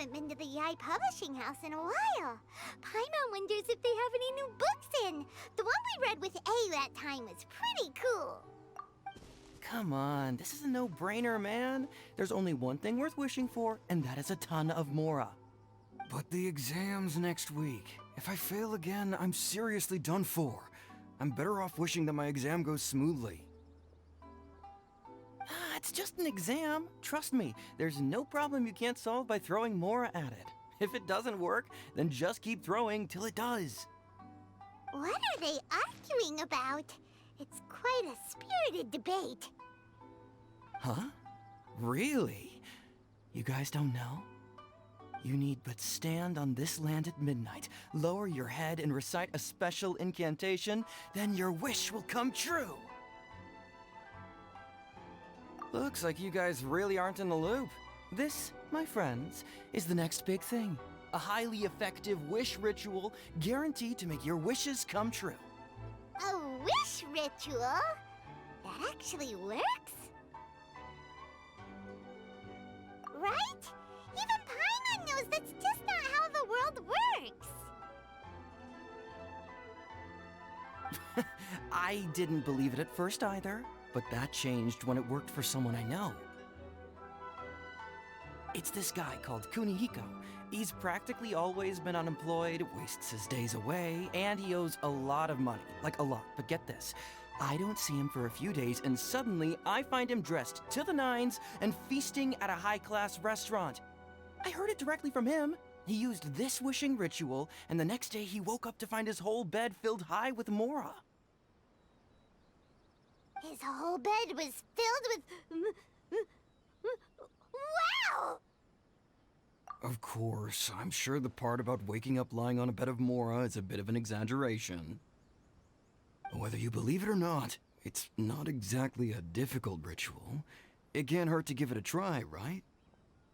haven't been to the Yai Publishing House in a while. Paimon wonders if they have any new books in. The one we read with A that time was pretty cool. Come on, this is a no-brainer, man. There's only one thing worth wishing for, and that is a ton of Mora. But the exam's next week. If I fail again, I'm seriously done for. I'm better off wishing that my exam goes smoothly. It's just an exam. Trust me, there's no problem you can't solve by throwing Mora at it. If it doesn't work, then just keep throwing till it does. What are they arguing about? It's quite a spirited debate. Huh? Really? You guys don't know? You need but stand on this land at midnight, lower your head and recite a special incantation, then your wish will come true. Looks like you guys really aren't in the loop. This, my friends, is the next big thing. A highly effective wish ritual guaranteed to make your wishes come true. A wish ritual? That actually works? Right? Even Paimon knows that's just not how the world works. I didn't believe it at first either, but that changed when it worked for someone I know. It's this guy called Kunihiko. He's practically always been unemployed, wastes his days away, and he owes a lot of money. Like a lot, but get this. I don't see him for a few days, and suddenly I find him dressed to the nines and feasting at a high-class restaurant. I heard it directly from him. He used this wishing ritual, and the next day he woke up to find his whole bed filled high with Mora. His whole bed was filled with... Wow! Of course, I'm sure the part about waking up lying on a bed of Mora is a bit of an exaggeration. Whether you believe it or not, it's not exactly a difficult ritual. It can't hurt to give it a try, right?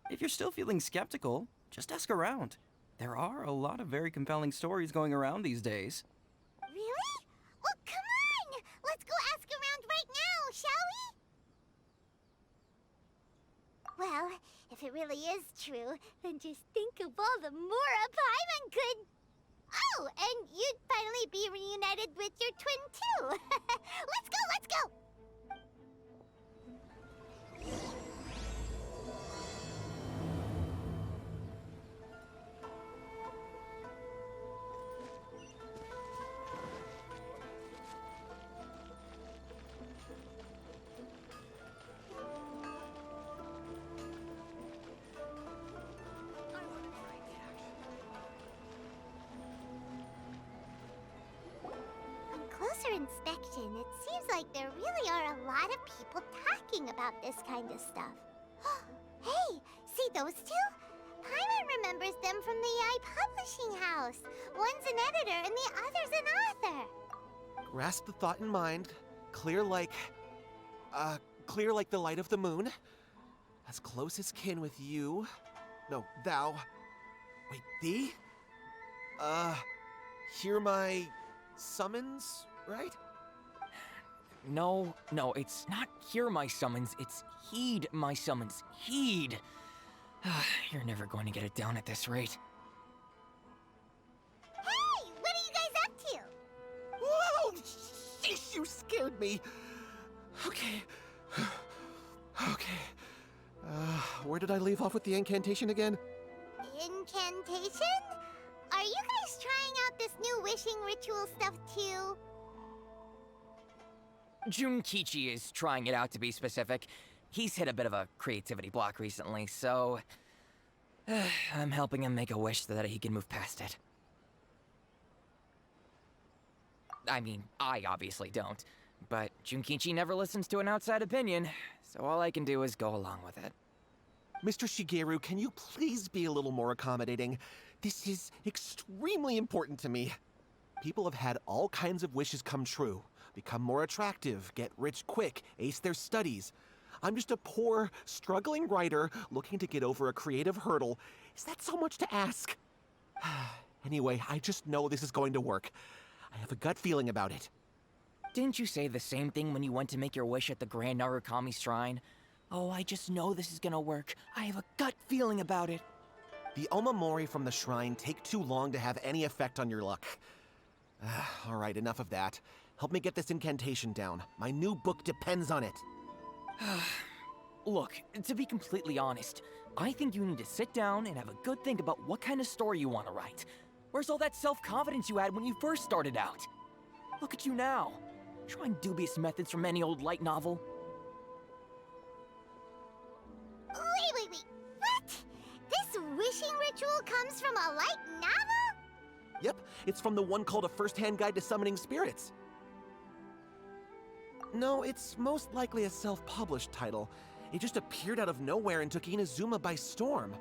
If you're still feeling skeptical, just ask around. There are a lot of very compelling stories going around these days. Really? Well, come on! Let's go ask around right now, shall we? Well, if it really is true, then just think of all the Mora Paimon could... Oh, and you'd finally be reunited with your twin, too! Let's go, let's go! Closer inspection, it seems like there really are a lot of people talking about this kind of stuff. Hey, see those two? Paimon remembers them from the Yai Publishing House. One's an editor and the other's an author. Grasp the thought in mind. Clear like the light of the moon. As close as kin with you. No, thou. Wait, thee? Hear my summons, right? No, it's not hear my summons, it's heed my summons. Heed! You're never going to get it down at this rate. Hey, what are you guys up to? Whoa! Sheesh, you scared me. Okay. Where did I leave off with the incantation again? Incantation? Are you guys trying out this new wishing ritual stuff too? Junkichi is trying it out, to be specific. He's hit a bit of a creativity block recently, so... I'm helping him make a wish so that he can move past it. I mean, I obviously don't. But Junkichi never listens to an outside opinion, so all I can do is go along with it. Mr. Shigeru, can you please be a little more accommodating? This is extremely important to me. People have had all kinds of wishes come true. Become more attractive, get rich quick, ace their studies. I'm just a poor, struggling writer looking to get over a creative hurdle. Is that so much to ask? Anyway, I just know this is going to work. I have a gut feeling about it. Didn't you say the same thing when you went to make your wish at the Grand Narukami Shrine? Oh, I just know this is gonna work. I have a gut feeling about it. The Omamori from the shrine take too long to have any effect on your luck. Alright, enough of that. Help me get this incantation down. My new book depends on it. Look, to be completely honest, I think you need to sit down and have a good think about what kind of story you want to write. Where's all that self-confidence you had when you first started out? Look at you now, trying dubious methods from any old light novel. Wait. What? This wishing ritual comes from a light novel? Yep, it's from the one called A First-Hand Guide to Summoning Spirits. No, it's most likely a self-published title. It just appeared out of nowhere and took Inazuma by storm.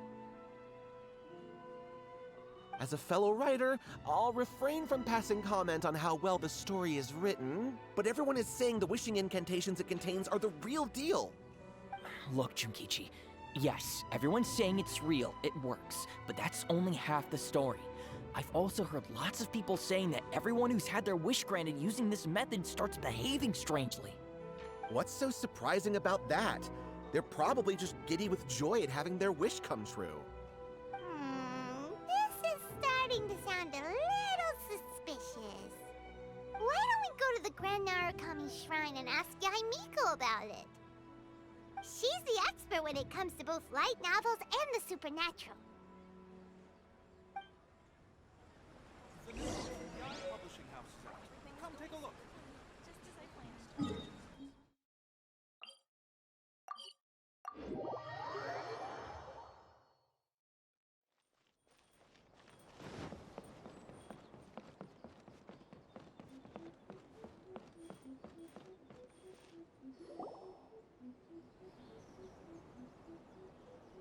As a fellow writer, I'll refrain from passing comment on how well the story is written, but everyone is saying the wishing incantations it contains are the real deal. Look, Junkichi, yes, everyone's saying it's real, it works, but that's only half the story. I've also heard lots of people saying that everyone who's had their wish granted using this method starts behaving strangely. What's so surprising about that? They're probably just giddy with joy at having their wish come true. This is starting to sound a little suspicious. Why don't we go to the Grand Narukami Shrine and ask Yaimiko about it? She's the expert when it comes to both light novels and the supernatural. Publishing house is out. Come take a look. Just as I planned.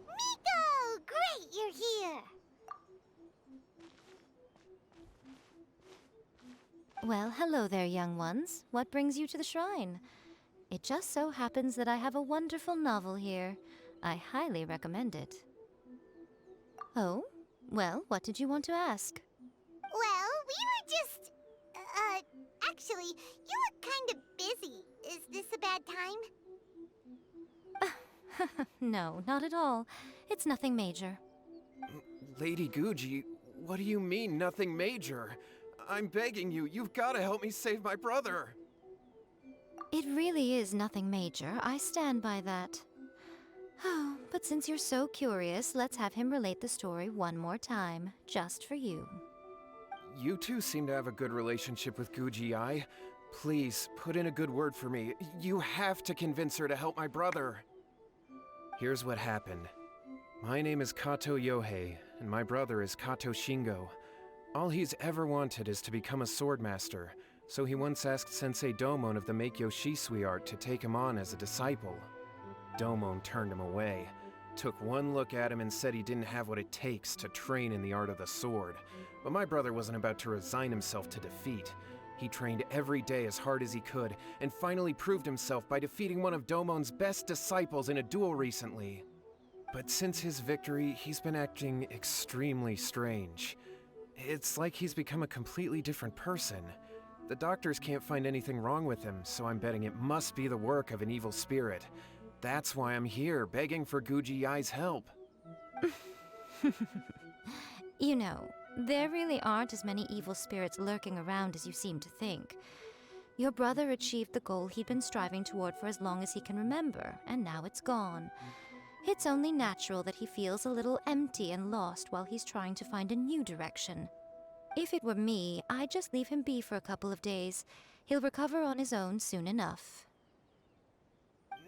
Miko! Great, you're here! Well, hello there, young ones. What brings you to the shrine? It just so happens that I have a wonderful novel here. I highly recommend it. Oh? Well, what did you want to ask? Well, we were just... actually, you look kind of busy. Is this a bad time? No, not at all. It's nothing major. Lady Guji, what do you mean, nothing major? I'm begging you, you've got to help me save my brother. It really is nothing major. I stand by that. Oh, but since you're so curious, let's have him relate the story one more time, just for you. You two seem to have a good relationship with Guji-ai. Please, put in a good word for me. You have to convince her to help my brother. Here's what happened. My name is Kato Yohei, and my brother is Kato Shingo. All he's ever wanted is to become a swordmaster, so he once asked Sensei Domon of the Meikyo Shisui art to take him on as a disciple. Domon turned him away, took one look at him and said he didn't have what it takes to train in the art of the sword. But my brother wasn't about to resign himself to defeat. He trained every day as hard as he could, and finally proved himself by defeating one of Domon's best disciples in a duel recently. But since his victory, he's been acting extremely strange. It's like he's become a completely different person. The doctors can't find anything wrong with him, so I'm betting it must be the work of an evil spirit. That's why I'm here, begging for Guji-ai's help. You know, there really aren't as many evil spirits lurking around as you seem to think. Your brother achieved the goal he'd been striving toward for as long as he can remember, and now it's gone. It's only natural that he feels a little empty and lost while he's trying to find a new direction. If it were me, I'd just leave him be for a couple of days. He'll recover on his own soon enough.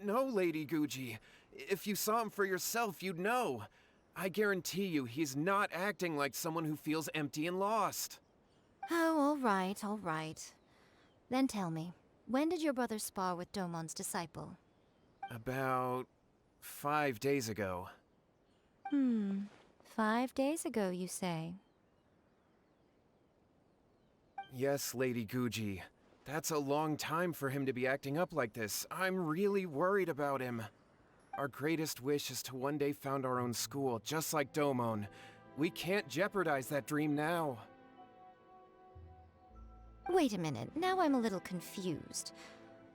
No, Lady Guji. If you saw him for yourself, you'd know. I guarantee you, he's not acting like someone who feels empty and lost. Oh, all right. Then tell me, when did your brother spar with Domon's disciple? About 5 days ago. 5 days ago, you say? Yes, Lady Guji. That's a long time for him to be acting up like this. I'm really worried about him. Our greatest wish is to one day found our own school, just like Domon. We can't jeopardize that dream now. Wait a minute, now I'm a little confused.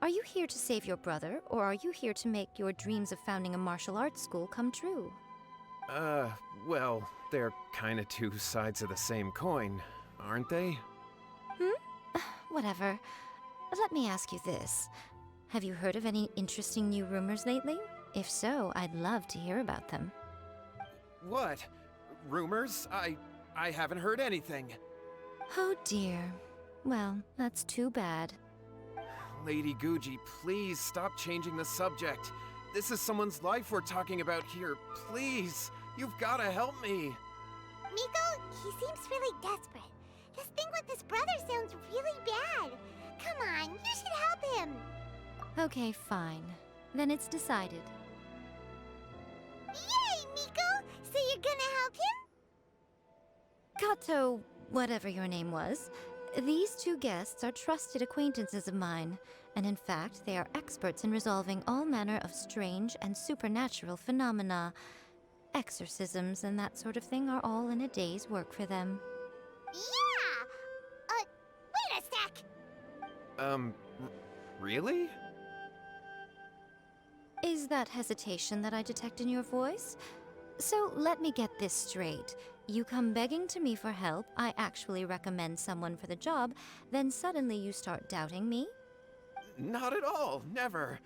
Are you here to save your brother, or are you here to make your dreams of founding a martial arts school come true? Well, they're kinda two sides of the same coin, aren't they? Whatever. Let me ask you this. Have you heard of any interesting new rumors lately? If so, I'd love to hear about them. What? Rumors? I haven't heard anything. Oh dear. Well, that's too bad. Lady Guji, please stop changing the subject. This is someone's life we're talking about here. Please, you've gotta help me. Miko, he seems really desperate. This thing with his brother sounds really bad. Come on, you should help him. Okay, fine. Then it's decided. Yay, Miko! So you're gonna help him? Kato, whatever your name was, these two guests are trusted acquaintances of mine, and in fact, they are experts in resolving all manner of strange and supernatural phenomena. Exorcisms and that sort of thing are all in a day's work for them. Yeah! Wait a sec! Really? Is that hesitation that I detect in your voice? So let me get this straight. You come begging to me for help, I actually recommend someone for the job, then suddenly you start doubting me? Not at all, never.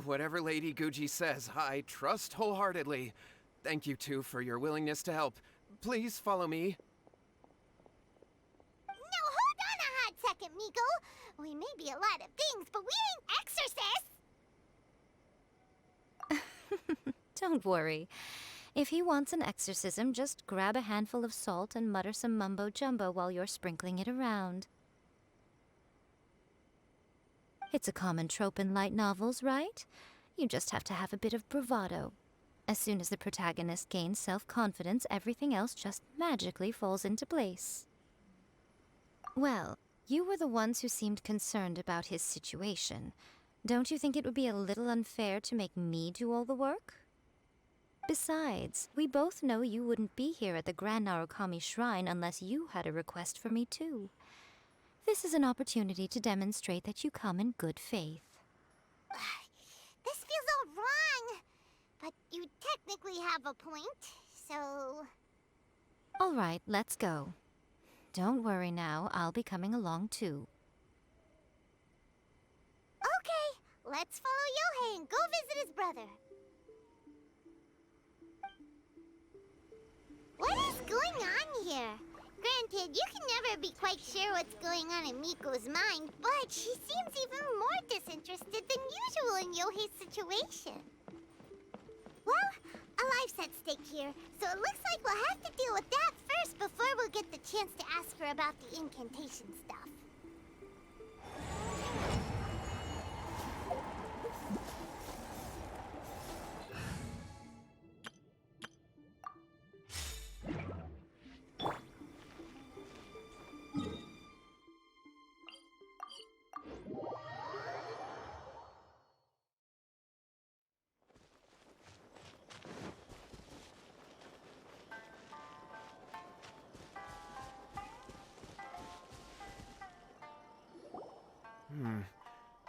Whatever Lady Guji says, I trust wholeheartedly. Thank you two for your willingness to help. Please follow me. No, hold on a hot second, Miko. We may be a lot of things, but we ain't exorcists. Don't worry. If he wants an exorcism, just grab a handful of salt and mutter some mumbo-jumbo while you're sprinkling it around. It's a common trope in light novels, right? You just have to have a bit of bravado. As soon as the protagonist gains self-confidence, everything else just magically falls into place. Well, you were the ones who seemed concerned about his situation. Don't you think it would be a little unfair to make me do all the work? Besides, we both know you wouldn't be here at the Grand Narukami Shrine unless you had a request for me too. This is an opportunity to demonstrate that you come in good faith. This feels all wrong. But you technically have a point, so... All right, let's go. Don't worry now, I'll be coming along too. Okay, let's follow Yohei and go visit his brother. What is going on here? Granted, you can never be quite sure what's going on in Miko's mind, but she seems even more disinterested than usual in Yohei's situation. Well, a life's at stake here, so it looks like we'll have to deal with that first before we'll get the chance to ask her about the incantation stuff.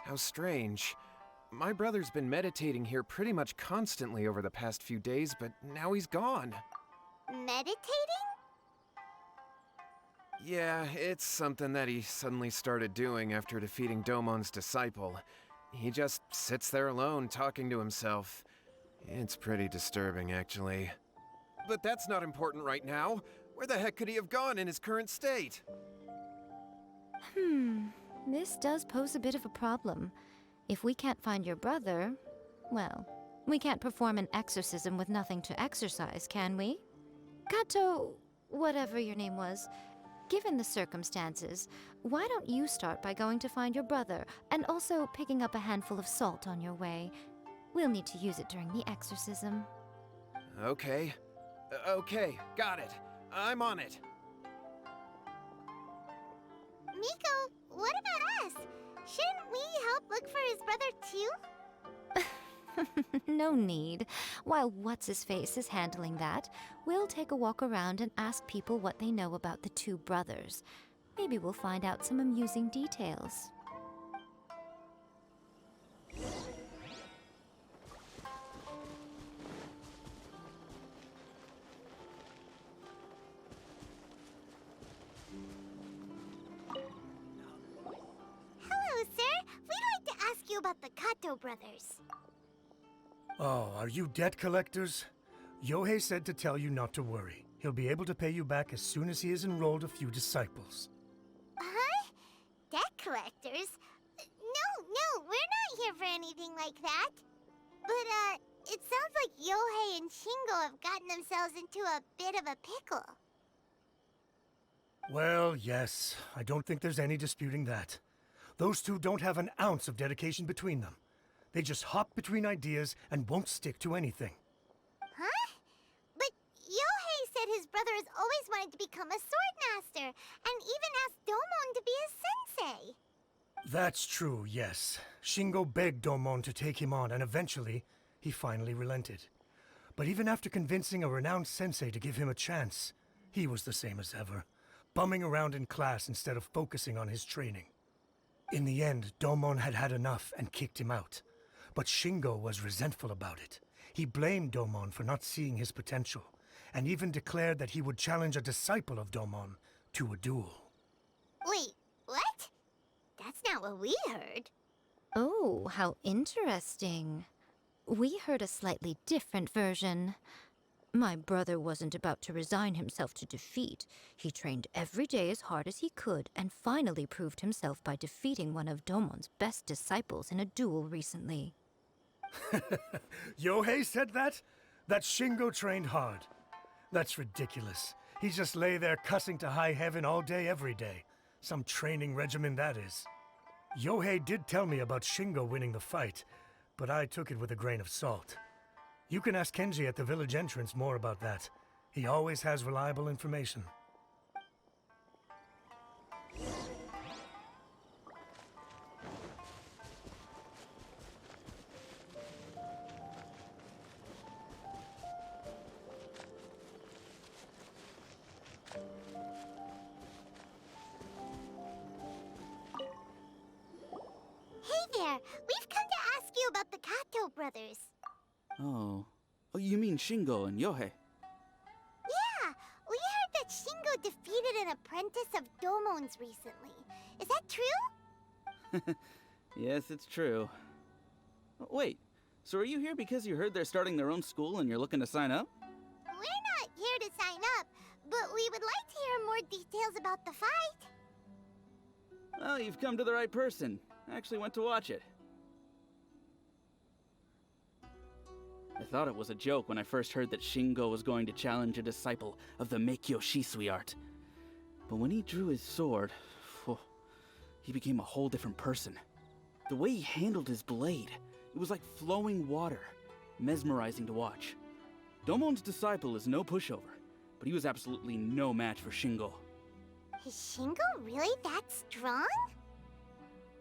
How strange. My brother's been meditating here pretty much constantly over the past few days, but now he's gone. Meditating? Yeah, it's something that he suddenly started doing after defeating Domon's disciple. He just sits there alone, talking to himself. It's pretty disturbing, actually. But that's not important right now. Where the heck could he have gone in his current state? This does pose a bit of a problem. If we can't find your brother, well, we can't perform an exorcism with nothing to exorcise, can we? Kato, whatever your name was, given the circumstances, why don't you start by going to find your brother, and also picking up a handful of salt on your way? We'll need to use it during the exorcism. Okay. Okay, got it. I'm on it. Miko, what about us? Shouldn't we help look for his brother too? No need. While What's-His-Face is handling that, we'll take a walk around and ask people what they know about the two brothers. Maybe we'll find out some amusing details. Kato brothers? Oh, are you debt collectors? Yohei said to tell you not to worry. He'll be able to pay you back as soon as he has enrolled a few disciples. Huh? Debt collectors? No, we're not here for anything like that. But, it sounds like Yohei and Shingo have gotten themselves into a bit of a pickle. Well, yes, I don't think there's any disputing that. Those two don't have an ounce of dedication between them. They just hop between ideas and won't stick to anything. Huh? But Yohei said his brother has always wanted to become a sword master, and even asked Domon to be his sensei. That's true, yes. Shingo begged Domon to take him on, and eventually, he finally relented. But even after convincing a renowned sensei to give him a chance, he was the same as ever, bumming around in class instead of focusing on his training. In the end, Domon had had enough and kicked him out. But Shingo was resentful about it. He blamed Domon for not seeing his potential, and even declared that he would challenge a disciple of Domon to a duel. Wait, what? That's not what we heard. Oh, how interesting. We heard a slightly different version. My brother wasn't about to resign himself to defeat. He trained every day as hard as he could and finally proved himself by defeating one of Domon's best disciples in a duel recently. Yohei said that? That Shingo trained hard. That's ridiculous. He just lay there cussing to high heaven all day every day. Some training regimen that is. Yohei did tell me about Shingo winning the fight, but I took it with a grain of salt. You can ask Kenji at the village entrance more about that. He always has reliable information. Hey there, we've come to ask you about the Kato brothers. Oh. Oh, you mean Shingo and Yohei? Yeah, we heard that Shingo defeated an apprentice of Domon's recently. Is that true? Yes, it's true. Wait, so are you here because you heard they're starting their own school and you're looking to sign up? We're not here to sign up, but we would like to hear more details about the fight. Well, you've come to the right person. I actually went to watch it. I thought it was a joke when I first heard that Shingo was going to challenge a disciple of the Meikyo Shisui art. But when he drew his sword, he became a whole different person. The way he handled his blade, it was like flowing water, mesmerizing to watch. Domon's disciple is no pushover, but he was absolutely no match for Shingo. Is Shingo really that strong?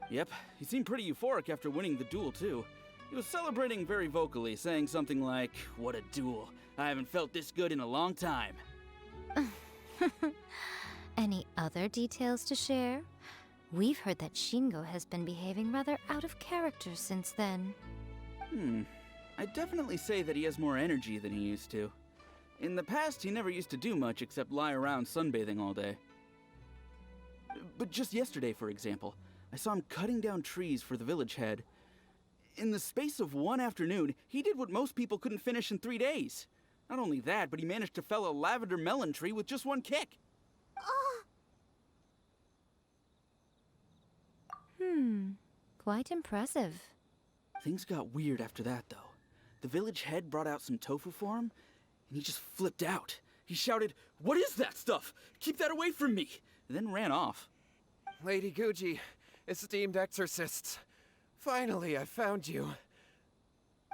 Yep, he seemed pretty euphoric after winning the duel too. He was celebrating very vocally, saying something like, "What a duel. I haven't felt this good in a long time." Any other details to share? We've heard that Shingo has been behaving rather out of character since then. I'd definitely say that he has more energy than he used to. In the past, he never used to do much except lie around sunbathing all day. But just yesterday, for example, I saw him cutting down trees for the village head. In the space of one afternoon, he did what most people couldn't finish in 3 days. Not only that, but he managed to fell a lavender melon tree with just one kick. Oh, Quite impressive. Things got weird after that, though. The village head brought out some tofu for him, and he just flipped out. He shouted, "What is that stuff? Keep that away from me!" and then ran off. Lady Guji, esteemed exorcists. Finally, I found you.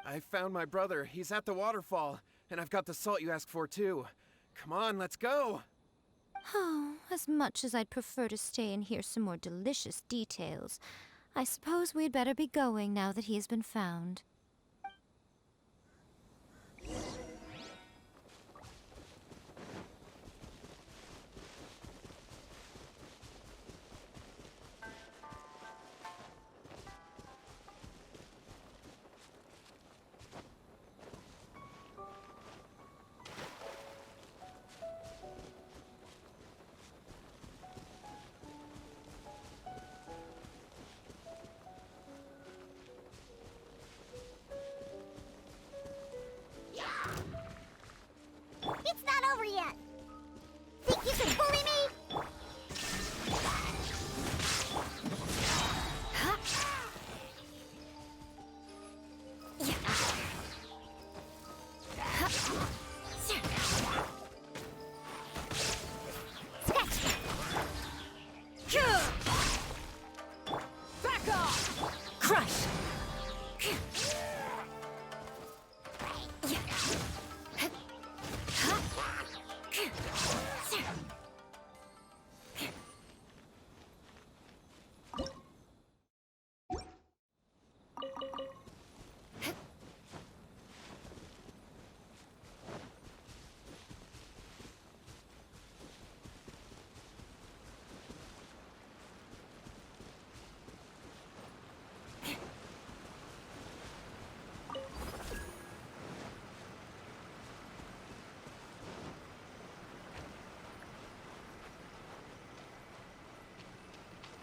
I found my brother. He's at the waterfall, and I've got the salt you asked for, too. Come on, let's go! Oh, as much as I'd prefer to stay and hear some more delicious details, I suppose we'd better be going now that he has been found.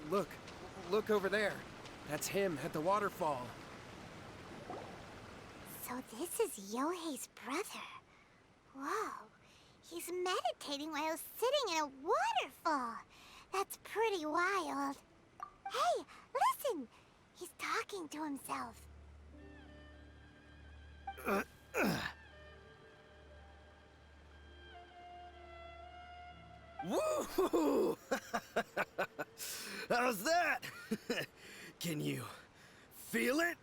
Look over there. That's him at the waterfall. So this is Yohei's brother. Whoa. He's meditating while sitting in a waterfall. That's pretty wild. Hey, listen! He's talking to himself. Woo! How's that? Can you feel it?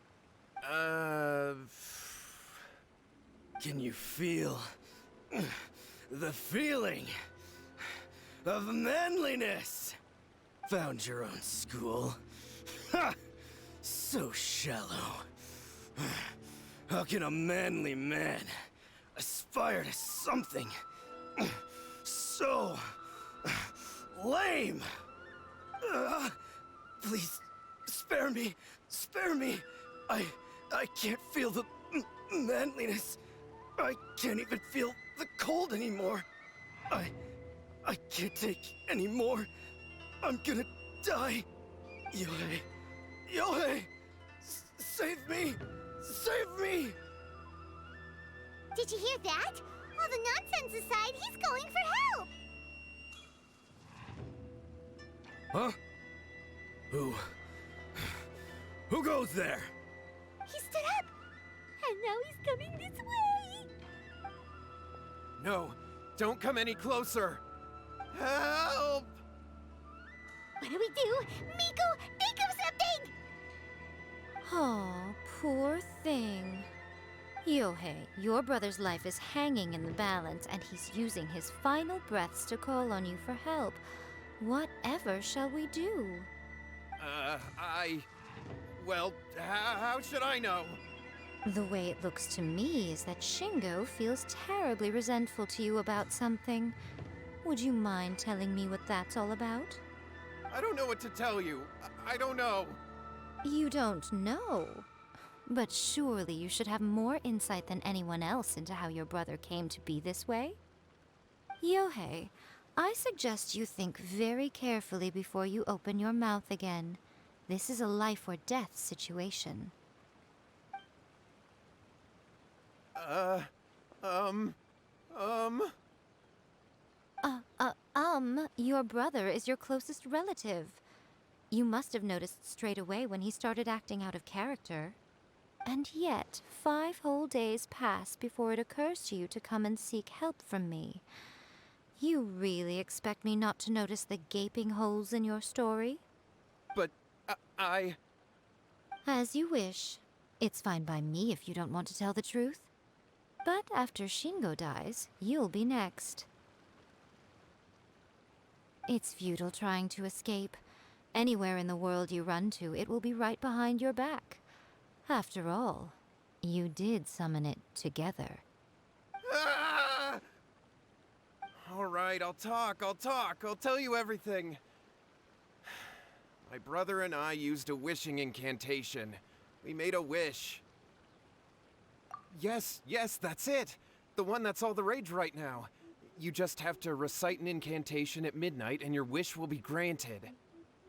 Can you feel the feeling of manliness? Found your own school. Ha! So shallow. How can a manly man aspire to something so lame? Please, spare me. Spare me. I can't feel the manliness. I can't even feel the cold anymore. I can't take any more. I'm gonna die. Yohei. Yohei! Save me! Save me! Did you hear that? All the nonsense aside, he's going for help! Huh? Who goes there? He stood up! And now he's coming this way! No, don't come any closer. Help! What do we do? Miko, think of something! Oh, poor thing. Yohei, your brother's life is hanging in the balance, and he's using his final breaths to call on you for help. Whatever shall we do? Well, how should I know? The way it looks to me is that Shingo feels terribly resentful to you about something. Would you mind telling me what that's all about? I don't know what to tell you. I don't know. You don't know? But surely you should have more insight than anyone else into how your brother came to be this way? Yohei, I suggest you think very carefully before you open your mouth again. This is a life or death situation. Your brother is your closest relative. You must have noticed straight away when he started acting out of character. And yet, 5 whole days pass before it occurs to you to come and seek help from me. You really expect me not to notice the gaping holes in your story? But I... As you wish. It's fine by me if you don't want to tell the truth. But after Shingo dies, you'll be next. It's futile trying to escape. Anywhere in the world you run to, it will be right behind your back. After all, you did summon it together. Ah! All right, I'll talk. I'll tell you everything. My brother and I used a wishing incantation. We made a wish. Yes, that's it. The one that's all the rage right now. You just have to recite an incantation at midnight and your wish will be granted.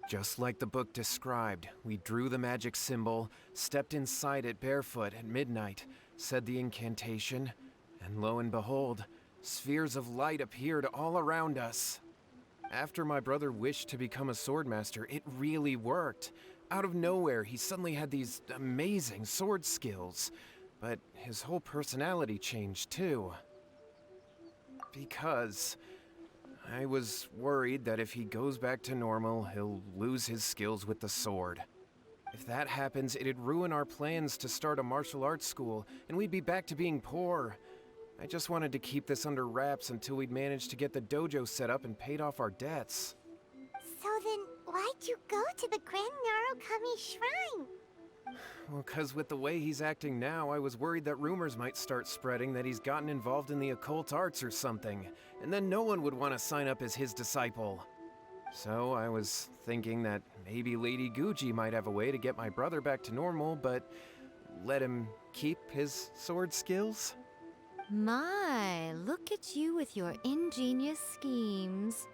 Just like the book described, we drew the magic symbol, stepped inside it barefoot at midnight, said the incantation, and lo and behold, spheres of light appeared all around us. After my brother wished to become a swordmaster, it really worked. Out of nowhere, he suddenly had these amazing sword skills, but his whole personality changed too. Because I was worried that if he goes back to normal, he'll lose his skills with the sword. If that happens, it'd ruin our plans to start a martial arts school, and we'd be back to being poor. I just wanted to keep this under wraps until we'd managed to get the dojo set up and paid off our debts. So then, why'd you go to the Grand Narukami Shrine? Well, 'cause with the way he's acting now, I was worried that rumors might start spreading that he's gotten involved in the occult arts or something, and then no one would want to sign up as his disciple. So I was thinking that maybe Lady Guji might have a way to get my brother back to normal, but let him keep his sword skills? My, look at you with your ingenious schemes.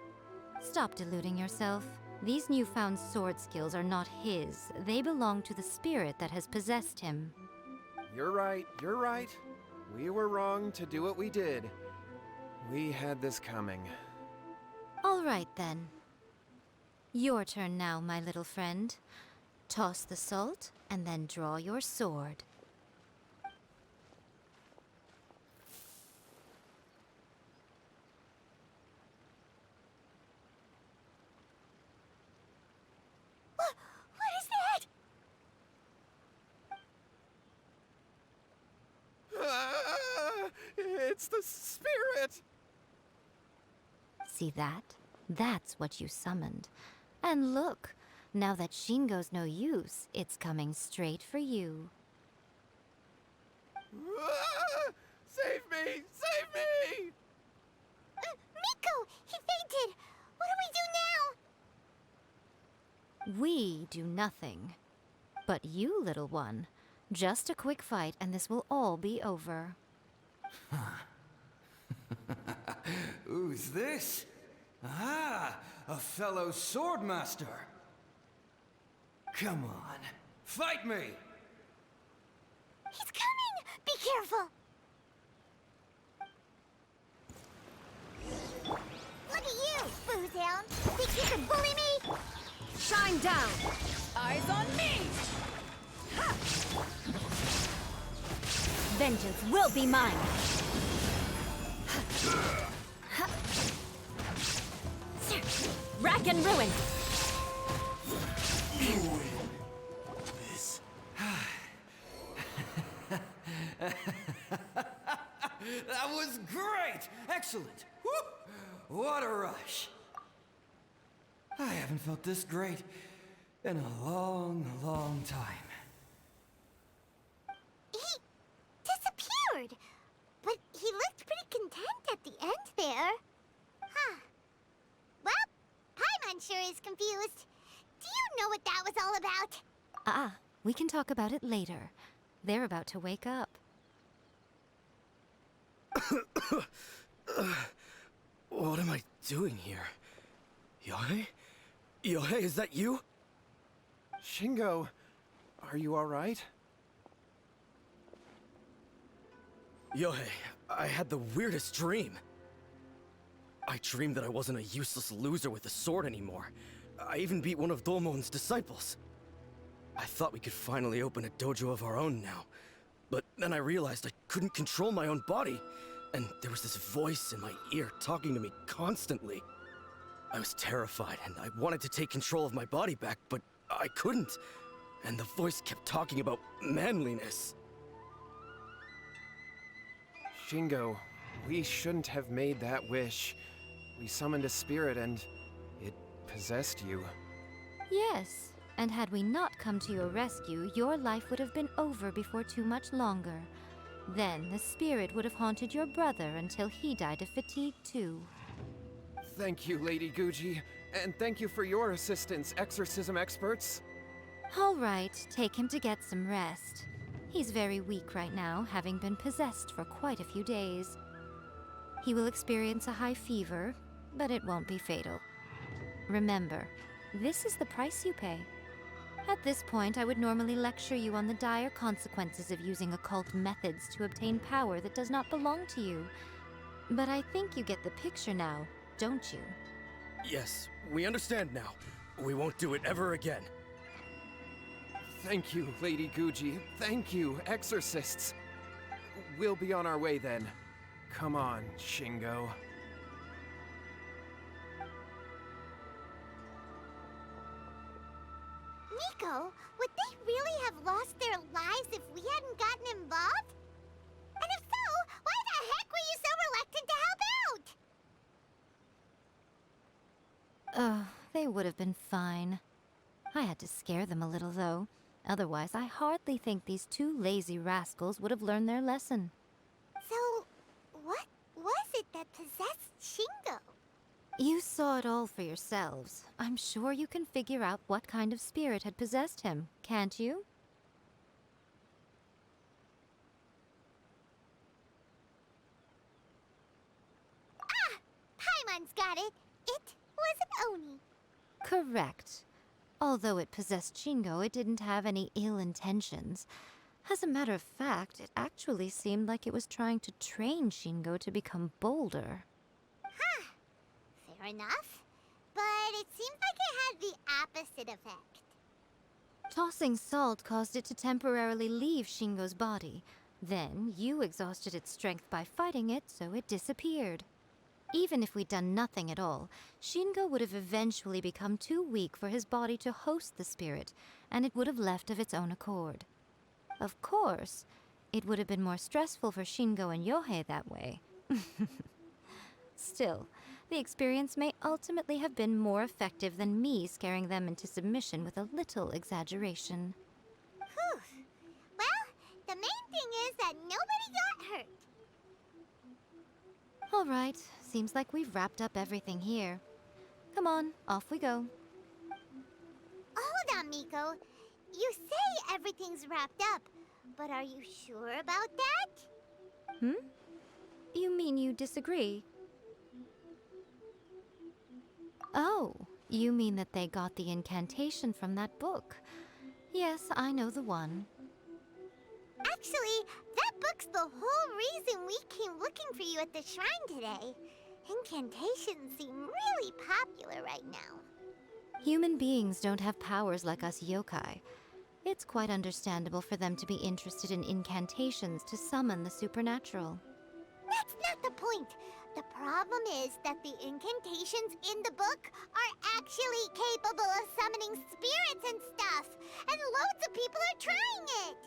Stop deluding yourself. These newfound sword skills are not his. They belong to the spirit that has possessed him. You're right, you're right. We were wrong to do what we did. We had this coming. All right, then. Your turn now, my little friend. Toss the salt, and then draw your sword. What is that? Ah, it's the spirit! See that? That's what you summoned. And look, now that Shingo's no use, it's coming straight for you. Ah, save me! Save me! Miko! He fainted! What do we do now? We do nothing. But you, little one, just a quick fight and this will all be over. Who's this? Ah, a fellow swordmaster. Come on, fight me! He's coming! Be careful! Look at you, Boozehound! Think you can bully me? Shine down! Eyes on me! Ha! Vengeance will be mine! Rack and ruin! That was great! Excellent! Whoop! What a rush! I haven't felt this great in a long, long time. He disappeared! But he looked pretty content at the end there. Huh. Well, Paimon sure is confused. Do you know what that was all about? We can talk about it later. They're about to wake up. What am I doing here? Yokai? Yokai, is that you? Shingo, are you alright? Yohei, I had the weirdest dream. I dreamed that I wasn't a useless loser with a sword anymore. I even beat one of Domon's disciples. I thought we could finally open a dojo of our own now. But then I realized I couldn't control my own body. And there was this voice in my ear talking to me constantly. I was terrified and I wanted to take control of my body back, but I couldn't. And the voice kept talking about manliness. Shingo, we shouldn't have made that wish. We summoned a spirit and it possessed you. Yes, and had we not come to your rescue, your life would have been over before too much longer. Then the spirit would have haunted your brother until he died of fatigue too. Thank you, Lady Guji, and thank you for your assistance, exorcism experts. All right, take him to get some rest. He's very weak right now, having been possessed for quite a few days. He will experience a high fever, but it won't be fatal. Remember, this is the price you pay. At this point, I would normally lecture you on the dire consequences of using occult methods to obtain power that does not belong to you. But I think you get the picture now, don't you? Yes, we understand now. We won't do it ever again. Thank you, Lady Guji. Thank you, exorcists. We'll be on our way then. Come on, Shingo. Miko, would they really have lost their lives if we hadn't gotten involved? And if so, why the heck were you so reluctant to help out? They would have been fine. I had to scare them a little, though. Otherwise, I hardly think these two lazy rascals would have learned their lesson. So, what was it that possessed Shingo? You saw it all for yourselves. I'm sure you can figure out what kind of spirit had possessed him, can't you? Ah! Paimon's got it. It was an Oni. Correct. Although it possessed Shingo, it didn't have any ill intentions. As a matter of fact, it actually seemed like it was trying to train Shingo to become bolder. Fair enough. But it seemed like it had the opposite effect. Tossing salt caused it to temporarily leave Shingo's body. Then, you exhausted its strength by fighting it, so it disappeared. Even if we'd done nothing at all, Shingo would have eventually become too weak for his body to host the spirit, and it would have left of its own accord. Of course, it would have been more stressful for Shingo and Yohei that way. Still, the experience may ultimately have been more effective than me scaring them into submission with a little exaggeration. Whew. Well, the main thing is that nobody got hurt. All right, seems like we've wrapped up everything here. Come on, off we go. Hold on, Miko. You say everything's wrapped up, but are you sure about that? You mean you disagree? Oh, you mean that they got the incantation from that book. Yes, I know the one. Actually, that book's the whole reason we came looking for you at the shrine today. Incantations seem really popular right now. Human beings don't have powers like us yokai. It's quite understandable for them to be interested in incantations to summon the supernatural. That's not the point. The problem is that the incantations in the book are actually capable of summoning spirits and stuff, and loads of people are trying it.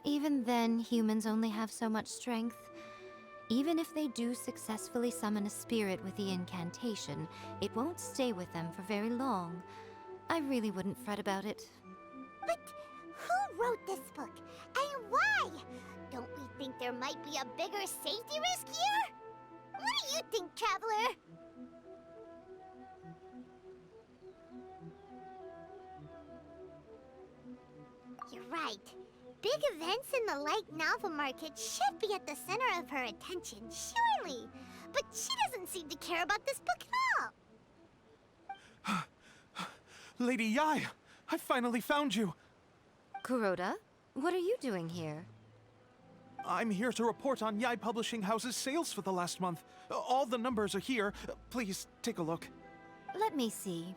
Even then, humans only have so much strength. Even if they do successfully summon a spirit with the incantation, it won't stay with them for very long. I really wouldn't fret about it. But who wrote this book, and why? Don't we think there might be a bigger safety risk here? What do you think, Traveler? You're right. Big events in the light novel market should be at the center of her attention, surely. But she doesn't seem to care about this book at all. Lady Yai, I finally found you. Kuroda, what are you doing here? I'm here to report on Yai Publishing House's sales for the last month. All the numbers are here. Please take a look. Let me see.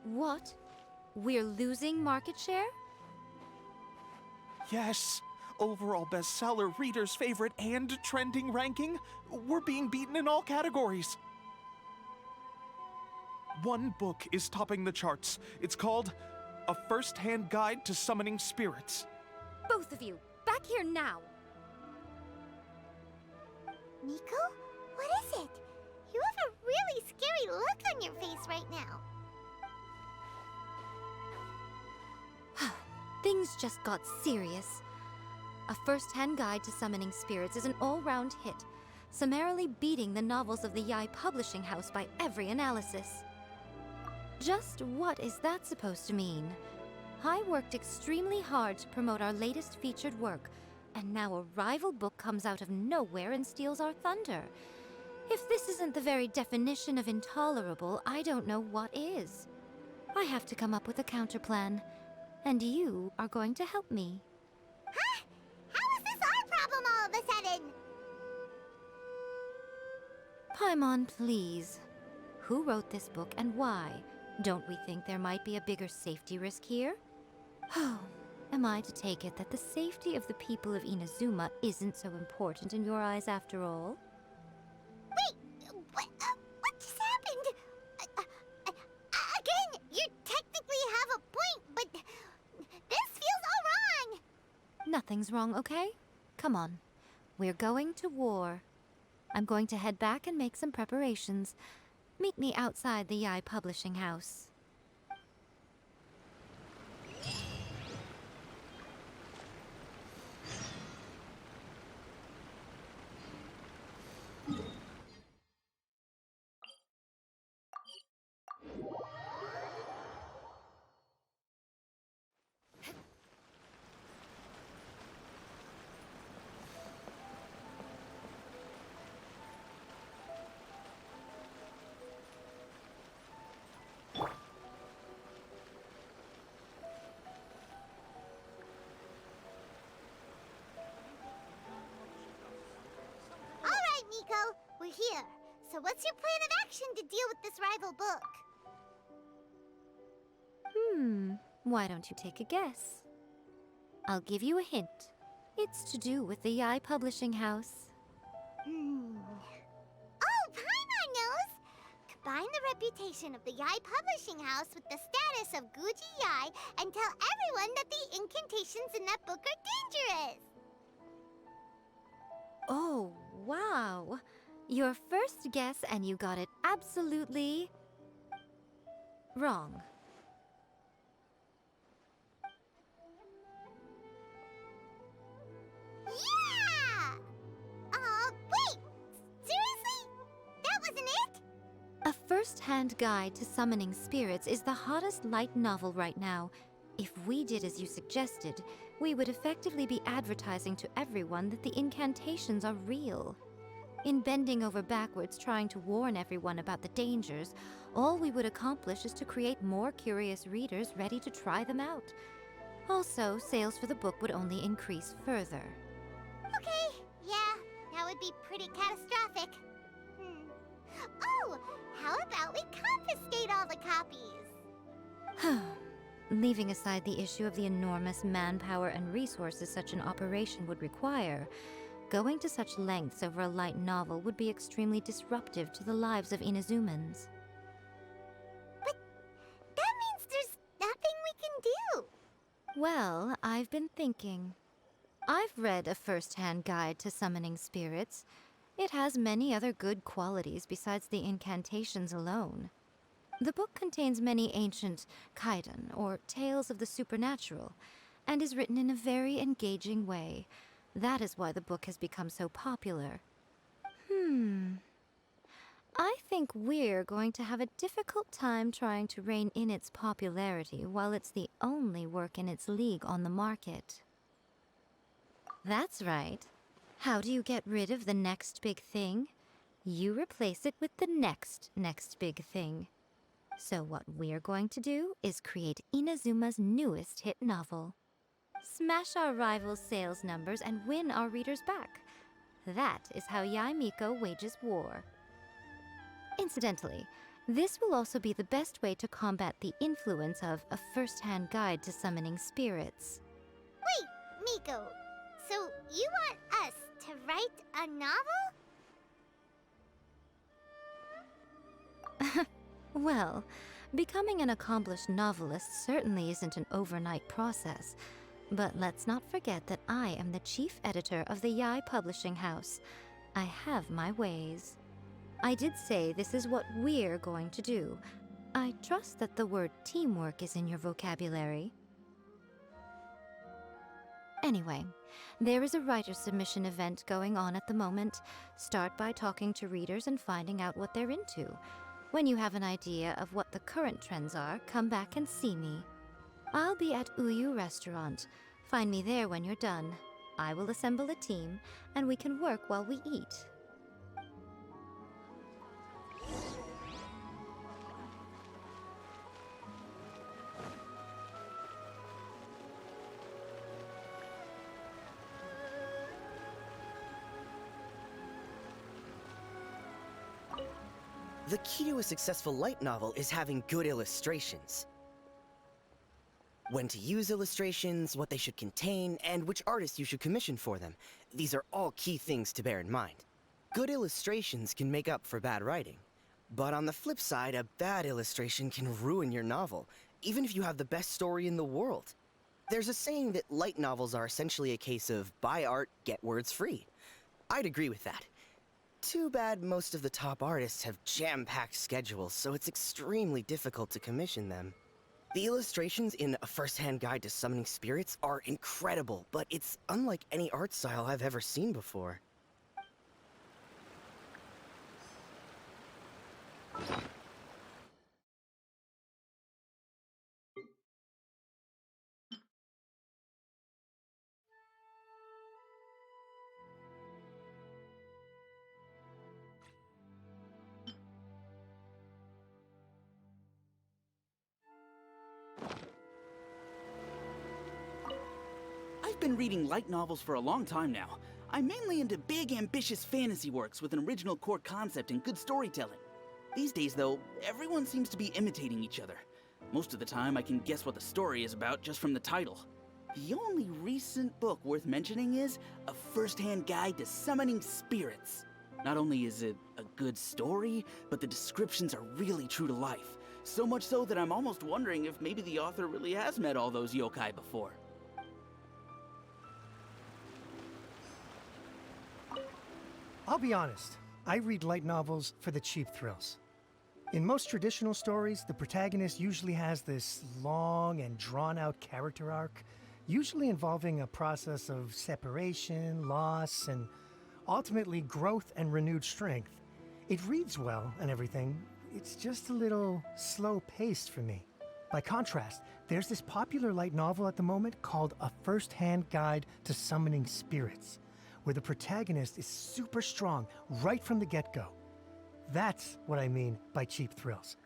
What? We're losing market share? Yes. Overall bestseller, reader's favorite, and trending ranking. We're being beaten in all categories. One book is topping the charts. It's called A First-Hand Guide to Summoning Spirits. Both of you, back here now! Miko? What is it? You have a really scary look on your face right now. Things just got serious. A First-Hand Guide to Summoning Spirits is an all-round hit, summarily beating the novels of the Yai Publishing House by every analysis. Just what is that supposed to mean? I worked extremely hard to promote our latest featured work, and now a rival book comes out of nowhere and steals our thunder. If this isn't the very definition of intolerable, I don't know what is. I have to come up with a counterplan, and you are going to help me. Huh? How is this our problem all of a sudden? Paimon, please. Who wrote this book and why? Don't we think there might be a bigger safety risk here? Oh, am I to take it that the safety of the people of Inazuma isn't so important in your eyes after all? Wait, what just happened? Again, you technically have a point, but this feels all wrong. Nothing's wrong, okay? Come on. We're going to war. I'm going to head back and make some preparations. Meet me outside the Yai Publishing House. here. So what's your plan of action to deal with this rival book? Why don't you take a guess? I'll give you a hint. It's to do with the Yai Publishing House. Oh, Paimon knows! Combine the reputation of the Yai Publishing House with the status of Guji Yai and tell everyone that the incantations in that book are dangerous! Oh, wow. Your first guess and you got it absolutely wrong. Yeah! Wait! Seriously? That wasn't it? A first-hand guide to summoning spirits is the hottest light novel right now. If we did as you suggested, we would effectively be advertising to everyone that the incantations are real. In bending over backwards trying to warn everyone about the dangers, all we would accomplish is to create more curious readers ready to try them out. Also, sales for the book would only increase further. Okay, yeah, that would be pretty catastrophic. Oh, how about we confiscate all the copies? Leaving aside the issue of the enormous manpower and resources such an operation would require, going to such lengths over a light novel would be extremely disruptive to the lives of Inazumans. But that means there's nothing we can do. Well, I've been thinking. I've read a first-hand guide to summoning spirits. It has many other good qualities besides the incantations alone. The book contains many ancient kaidan, or tales of the supernatural, and is written in a very engaging way. That is why the book has become so popular. I think we're going to have a difficult time trying to rein in its popularity while it's the only work in its league on the market. That's right. How do you get rid of the next big thing? You replace it with the next big thing. So what we're going to do is create Inazuma's newest hit novel. Smash our rivals' sales numbers and win our readers back. That is how Yae Miko wages war. Incidentally, this will also be the best way to combat the influence of a first-hand guide to summoning spirits. Wait, Miko, so you want us to write a novel? Well, becoming an accomplished novelist certainly isn't an overnight process. But let's not forget that I am the chief editor of the Yai Publishing House. I have my ways. I did say this is what we're going to do. I trust that the word teamwork is in your vocabulary. Anyway, there is a writer submission event going on at the moment. Start by talking to readers and finding out what they're into. When you have an idea of what the current trends are, come back and see me. I'll be at Uyu Restaurant. Find me there when you're done. I will assemble a team, and we can work while we eat. The key to a successful light novel is having good illustrations. When to use illustrations, what they should contain, and which artists you should commission for them. These are all key things to bear in mind. Good illustrations can make up for bad writing. But on the flip side, a bad illustration can ruin your novel, even if you have the best story in the world. There's a saying that light novels are essentially a case of buy art, get words free. I'd agree with that. Too bad most of the top artists have jam-packed schedules, so it's extremely difficult to commission them. The illustrations in A First-Hand Guide to Summoning Spirits are incredible, but it's unlike any art style I've ever seen before. I've been reading light novels for a long time now. I'm mainly into big, ambitious fantasy works with an original core concept and good storytelling. These days, though, everyone seems to be imitating each other. Most of the time, I can guess what the story is about just from the title. The only recent book worth mentioning is A First-Hand Guide to Summoning Spirits. Not only is it a good story, but the descriptions are really true to life. So much so that I'm almost wondering if maybe the author really has met all those yokai before. I'll be honest, I read light novels for the cheap thrills. In most traditional stories, the protagonist usually has this long and drawn-out character arc, usually involving a process of separation, loss, and ultimately growth and renewed strength. It reads well and everything, it's just a little slow-paced for me. By contrast, there's this popular light novel at the moment called A First-Hand Guide to Summoning Spirits, where the protagonist is super strong right from the get-go. That's what I mean by cheap thrills.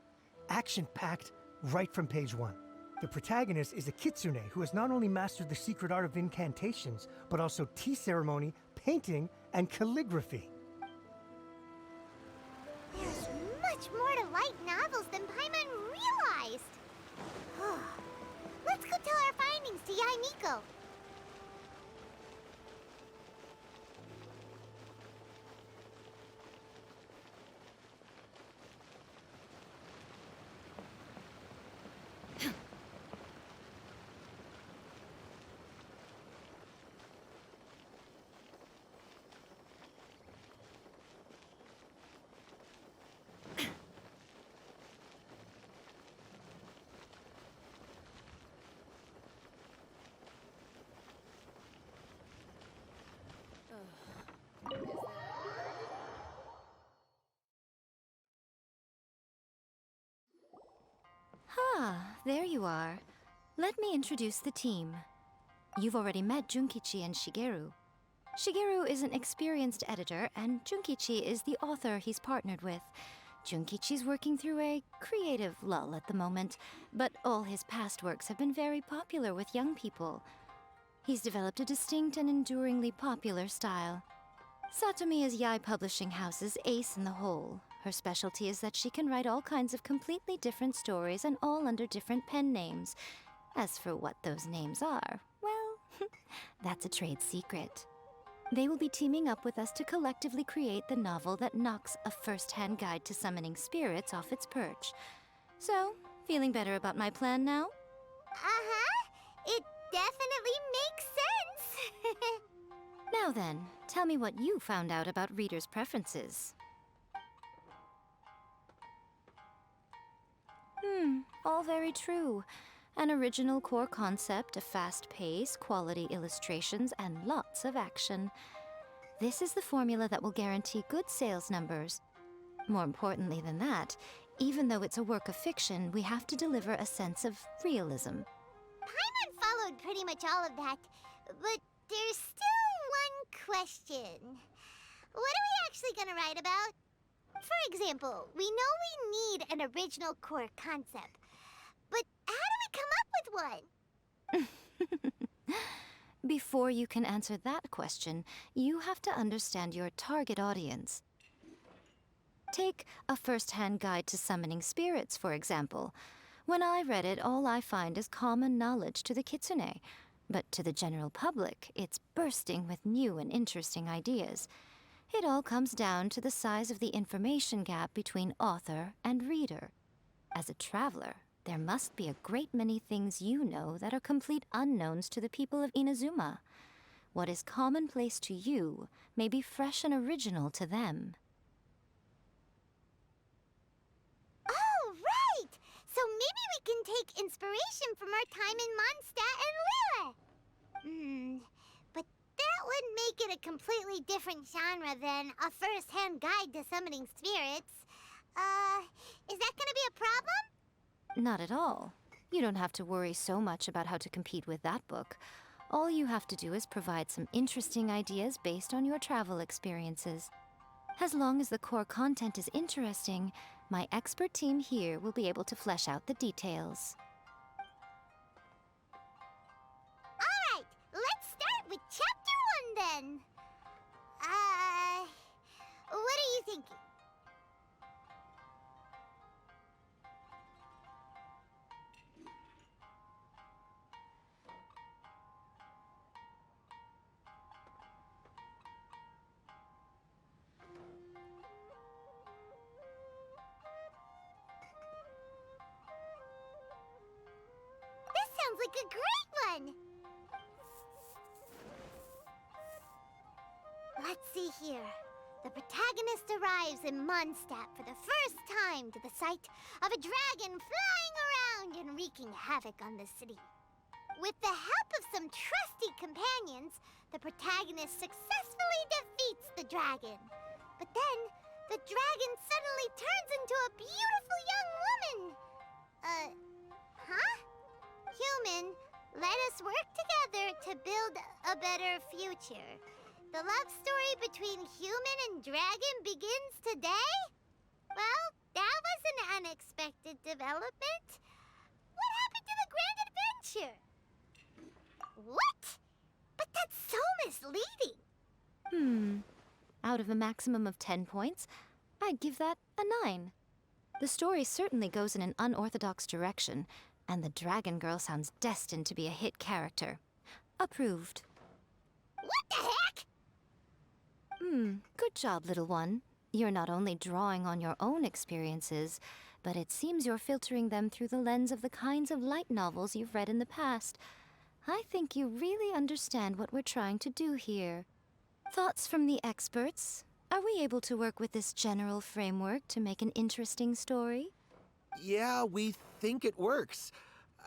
Action-packed right from page 1. The protagonist is a kitsune who has not only mastered the secret art of incantations, but also tea ceremony, painting, and calligraphy. There's much more to light novels than Paimon realized. Let's go tell our findings to Yae Miko. Ah, there you are. Let me introduce the team. You've already met Junkichi and Shigeru. Shigeru is an experienced editor, and Junkichi is the author he's partnered with. Junkichi's working through a creative lull at the moment, but all his past works have been very popular with young people. He's developed a distinct and enduringly popular style. Satomi is Yae Publishing House's ace in the hole. Her specialty is that she can write all kinds of completely different stories and all under different pen names. As for what those names are, well, that's a trade secret. They will be teaming up with us to collectively create the novel that knocks A First-Hand Guide to Summoning Spirits off its perch. So, feeling better about my plan now? It definitely makes sense. Now then, tell me what you found out about readers' preferences. All very true. An original core concept, a fast pace, quality illustrations, and lots of action. This is the formula that will guarantee good sales numbers. More importantly than that, even though it's a work of fiction, we have to deliver a sense of realism. Paimon followed pretty much all of that, but there's still one question. What are we actually gonna write about? For example, we know we need an original core concept, but how do we come up with one? Before you can answer that question, you have to understand your target audience. Take A First-Hand Guide to Summoning Spirits, for example. When I read it, all I find is common knowledge to the kitsune. But to the general public, it's bursting with new and interesting ideas. It all comes down to the size of the information gap between author and reader. As a traveler, there must be a great many things you know that are complete unknowns to the people of Inazuma. What is commonplace to you may be fresh and original to them. Oh, right! So maybe we can take inspiration from our time in Mondstadt and Lille. But that would make it a completely different genre than A First-Hand Guide to Summoning Spirits. Is that gonna be a problem? Not at all. You don't have to worry so much about how to compete with that book. All you have to do is provide some interesting ideas based on your travel experiences. As long as the core content is interesting, my expert team here will be able to flesh out the details. Alright, let's start with Chapter 1 then. thinking? This sounds like a great one! Let's see here. The protagonist arrives in Mondstadt for the first time to the sight of a dragon flying around and wreaking havoc on the city. With the help of some trusty companions, the protagonist successfully defeats the dragon. But then, the dragon suddenly turns into a beautiful young woman. Huh? Human, let us work together to build a better future. The love story between human and dragon begins today? Well, that was an unexpected development. What happened to the grand adventure? What? But that's so misleading. Out of a maximum of 10 points, I'd give that a 9. The story certainly goes in an unorthodox direction, and the Dragon Girl sounds destined to be a hit character. Approved. What the heck? Good job, little one. You're not only drawing on your own experiences, but it seems you're filtering them through the lens of the kinds of light novels you've read in the past. I think you really understand what we're trying to do here. Thoughts from the experts? Are we able to work with this general framework to make an interesting story? Yeah, we think it works.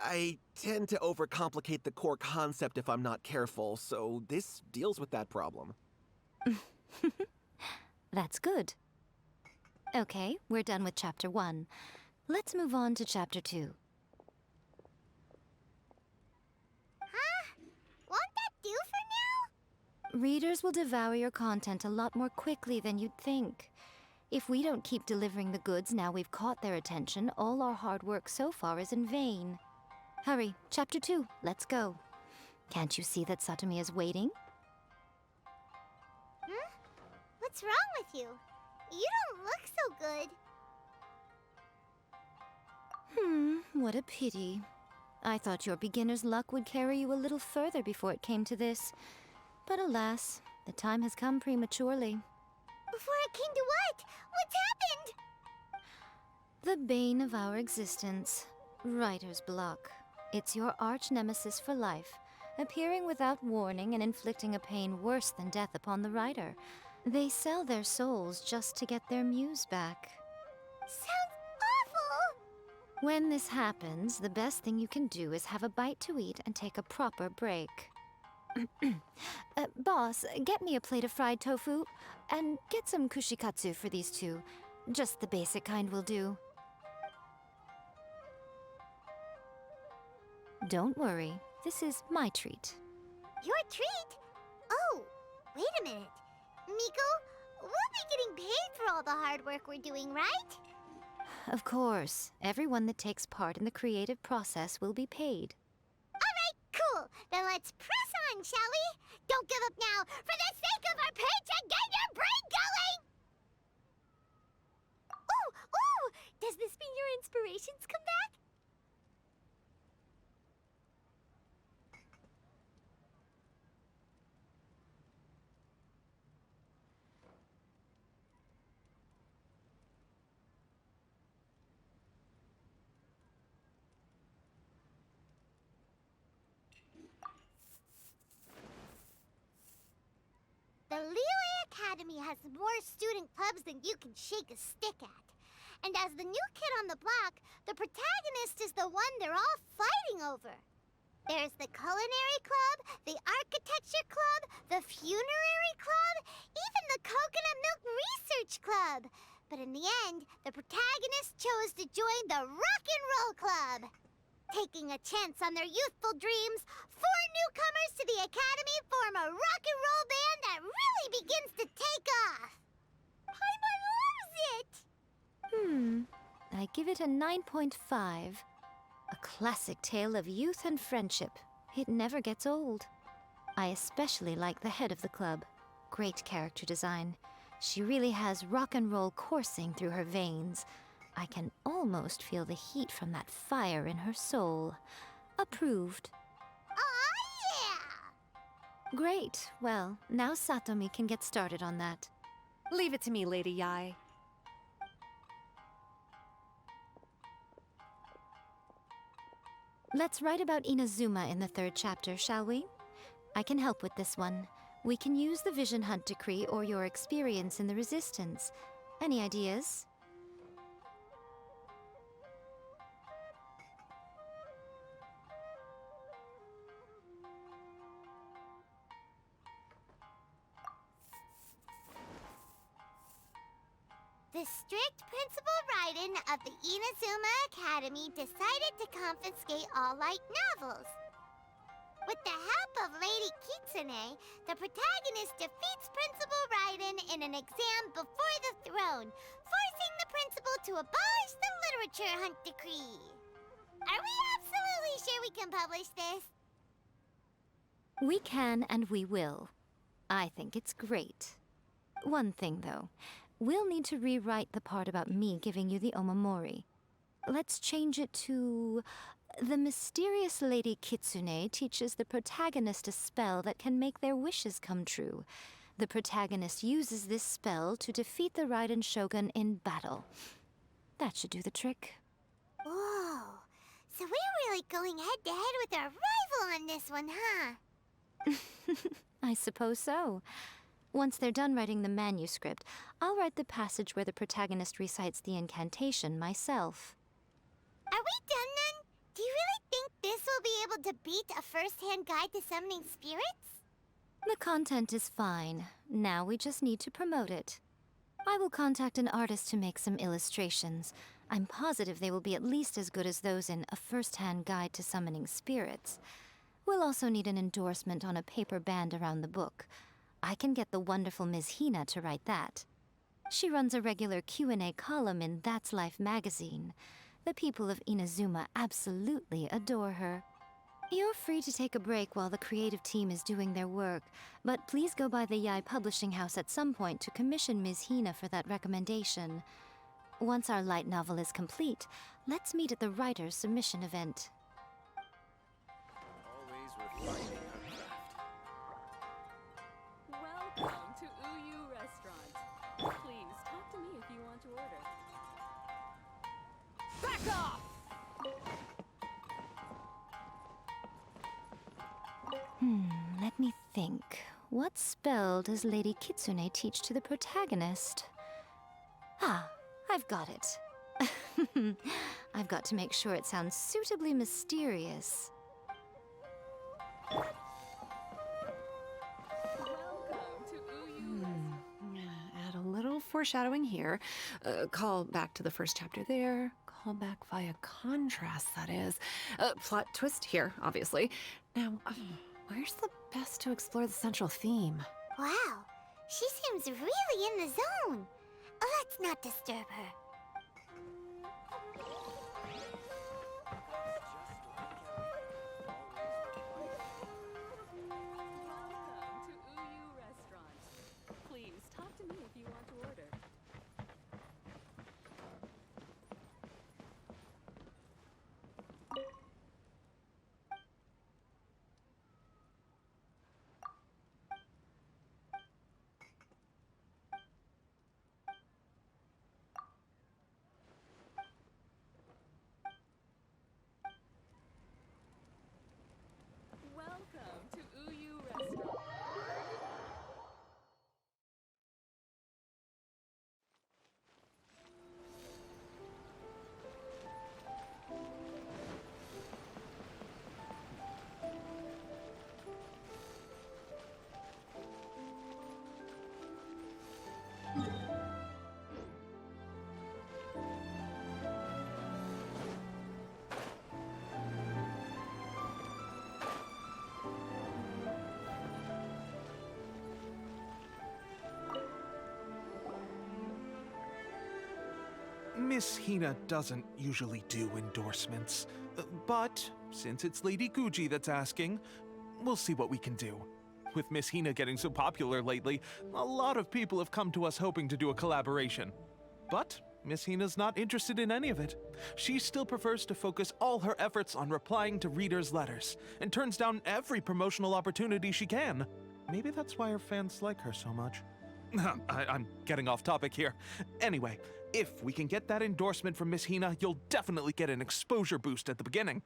I tend to overcomplicate the core concept if I'm not careful, so this deals with that problem. That's good. Okay, we're done with Chapter 1. Let's move on to Chapter 2. Won't that do for now? Readers will devour your content a lot more quickly than you'd think. If we don't keep delivering the goods now we've caught their attention, all our hard work so far is in vain. Hurry, Chapter 2, let's go. Can't you see that Satomi is waiting? What's wrong with you? You don't look so good. What a pity. I thought your beginner's luck would carry you a little further before it came to this. But alas, the time has come prematurely. Before it came to what? What's happened? The bane of our existence, writer's block. It's your arch nemesis for life, appearing without warning and inflicting a pain worse than death upon the writer. They sell their souls just to get their muse back. Sounds awful! When this happens, the best thing you can do is have a bite to eat and take a proper break. Boss, get me a plate of fried tofu, and get some kushikatsu for these two. Just the basic kind will do. Don't worry, this is my treat. Your treat? Oh, wait a minute. Miko, we'll be getting paid for all the hard work we're doing, right? Of course, everyone that takes part in the creative process will be paid. Alright, cool. Then let's press on, shall we? Don't give up now, for the sake of our paycheck, get your brain going! Ooh! Does this mean your inspirations come back? The Liyue Academy has more student clubs than you can shake a stick at. And as the new kid on the block, the protagonist is the one they're all fighting over. There's the Culinary Club, the Architecture Club, the Funerary Club, even the Coconut Milk Research Club. But in the end, the protagonist chose to join the Rock and Roll Club. Taking a chance on their youthful dreams, 4 newcomers to the Academy form a rock and roll band that really begins to take off. Paimon loves it! I give it a 9.5. A classic tale of youth and friendship. It never gets old. I especially like the head of the club. Great character design. She really has rock and roll coursing through her veins. I can almost feel the heat from that fire in her soul. Approved. Oh, yeah! Great. Well, now Satomi can get started on that. Leave it to me, Lady Yai. Let's write about Inazuma in the 3rd chapter, shall we? I can help with this one. We can use the Vision Hunt Decree or your experience in the Resistance. Any ideas? The strict Principal Raiden of the Inazuma Academy decided to confiscate all light novels. With the help of Lady Kitsune, the protagonist defeats Principal Raiden in an exam before the throne, forcing the principal to abolish the Literature Hunt Decree. Are we absolutely sure we can publish this? We can and we will. I think it's great. One thing, though. We'll need to rewrite the part about me giving you the Omamori. Let's change it to... The mysterious Lady Kitsune teaches the protagonist a spell that can make their wishes come true. The protagonist uses this spell to defeat the Raiden Shogun in battle. That should do the trick. Whoa. So we're really going head-to-head with our rival on this one, huh? I suppose so. Once they're done writing the manuscript, I'll write the passage where the protagonist recites the incantation myself. Are we done then? Do you really think this will be able to beat a first-hand guide to summoning spirits? The content is fine. Now we just need to promote it. I will contact an artist to make some illustrations. I'm positive they will be at least as good as those in A First-Hand Guide to Summoning Spirits. We'll also need an endorsement on a paper band around the book. I can get the wonderful Ms. Hina to write that. She runs a regular Q&A column in That's Life magazine. The people of Inazuma absolutely adore her. You're free to take a break while the creative team is doing their work, but please go by the Yai Publishing House at some point to commission Ms. Hina for that recommendation. Once our light novel is complete, let's meet at the writer's submission event. Always refining her craft. Welcome to Uyu Restaurant. Please talk to me if you want to order. Back off! Let me think. What spell does Lady Kitsune teach to the protagonist? Ah, I've got it. I've got to make sure it sounds suitably mysterious. Welcome to Uyu Add a little foreshadowing here. Call back to the first chapter there. Call back via contrast, that is. Plot twist here, obviously. Now, where's the best to explore the central theme? Wow, she seems really in the zone. Let's not disturb her. Welcome to Uyu Restaurant. Please talk to me if you want to order. Welcome to Uyu Restaurant. Miss Hina doesn't usually do endorsements, but since it's Lady Guji that's asking, we'll see what we can do. With Miss Hina getting so popular lately, a lot of people have come to us hoping to do a collaboration. But Miss Hina's not interested in any of it. She still prefers to focus all her efforts on replying to readers' letters, and turns down every promotional opportunity she can. Maybe that's why her fans like her so much. I'm getting off topic here. Anyway, if we can get that endorsement from Miss Hina, you'll definitely get an exposure boost at the beginning.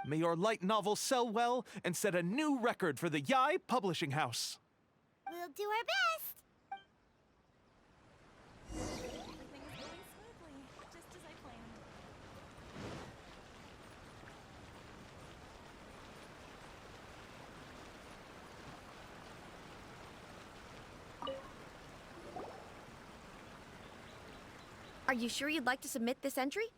May your light novel sell well and set a new record for the Yai Publishing House. We'll do our best. Everything is going smoothly, just as I planned. Are you sure you'd like to submit this entry?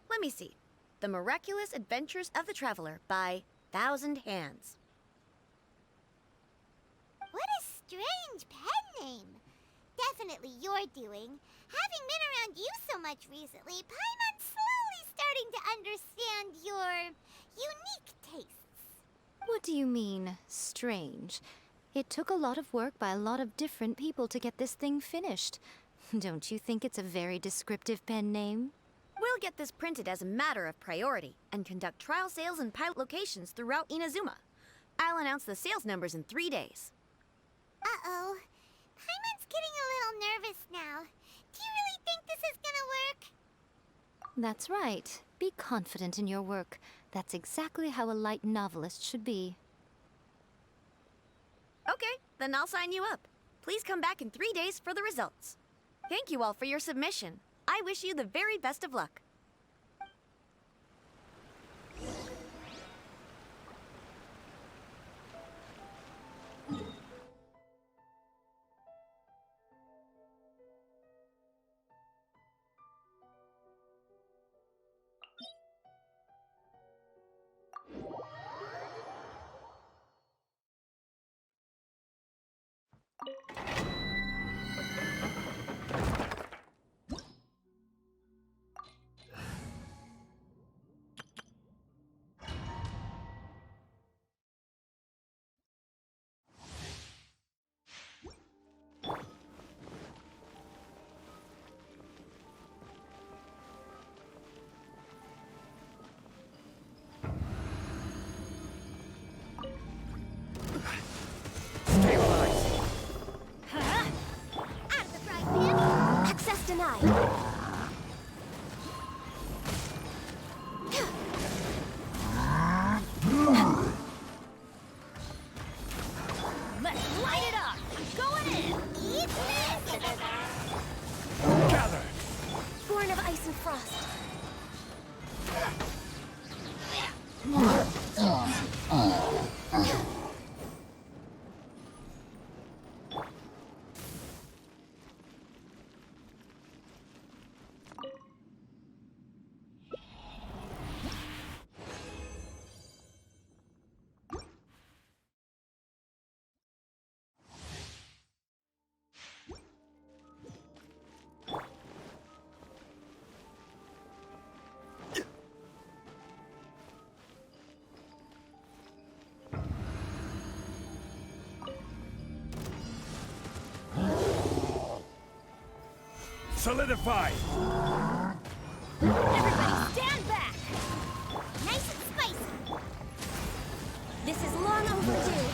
Let me see. The Miraculous Adventures of the Traveler by Thousand Hands. What a strange pen name. Definitely your doing. Having been around you so much recently, Paimon's slowly starting to understand your unique tastes. What do you mean, strange? It took a lot of work by a lot of different people to get this thing finished. Don't you think it's a very descriptive pen name? We'll get this printed as a matter of priority and conduct trial sales in pilot locations throughout Inazuma. I'll announce the sales numbers in 3 days. Uh-oh. Paimon's getting a little nervous now. Do you really think this is gonna work? That's right. Be confident in your work. That's exactly how a light novelist should be. Okay, then I'll sign you up. Please come back in 3 days for the results. Thank you all for your submission. I wish you the very best of luck. Out of the frying pan. Access denied. Let's light it up! Going in! Eat this! Gather! Born of ice and frost. Solidify! Everybody stand back! Nice and spicy. This is long overdue.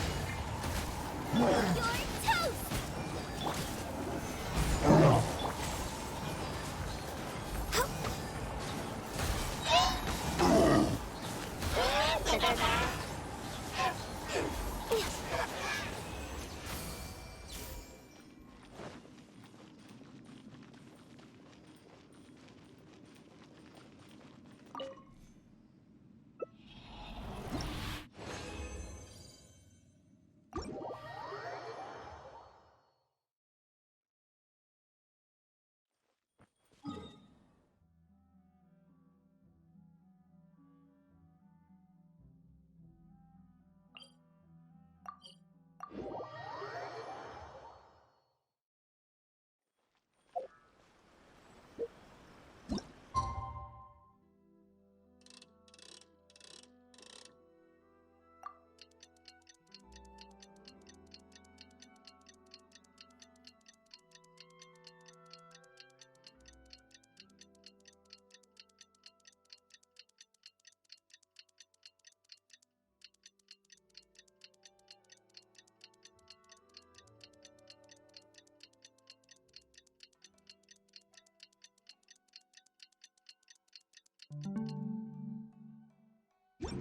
You're toast!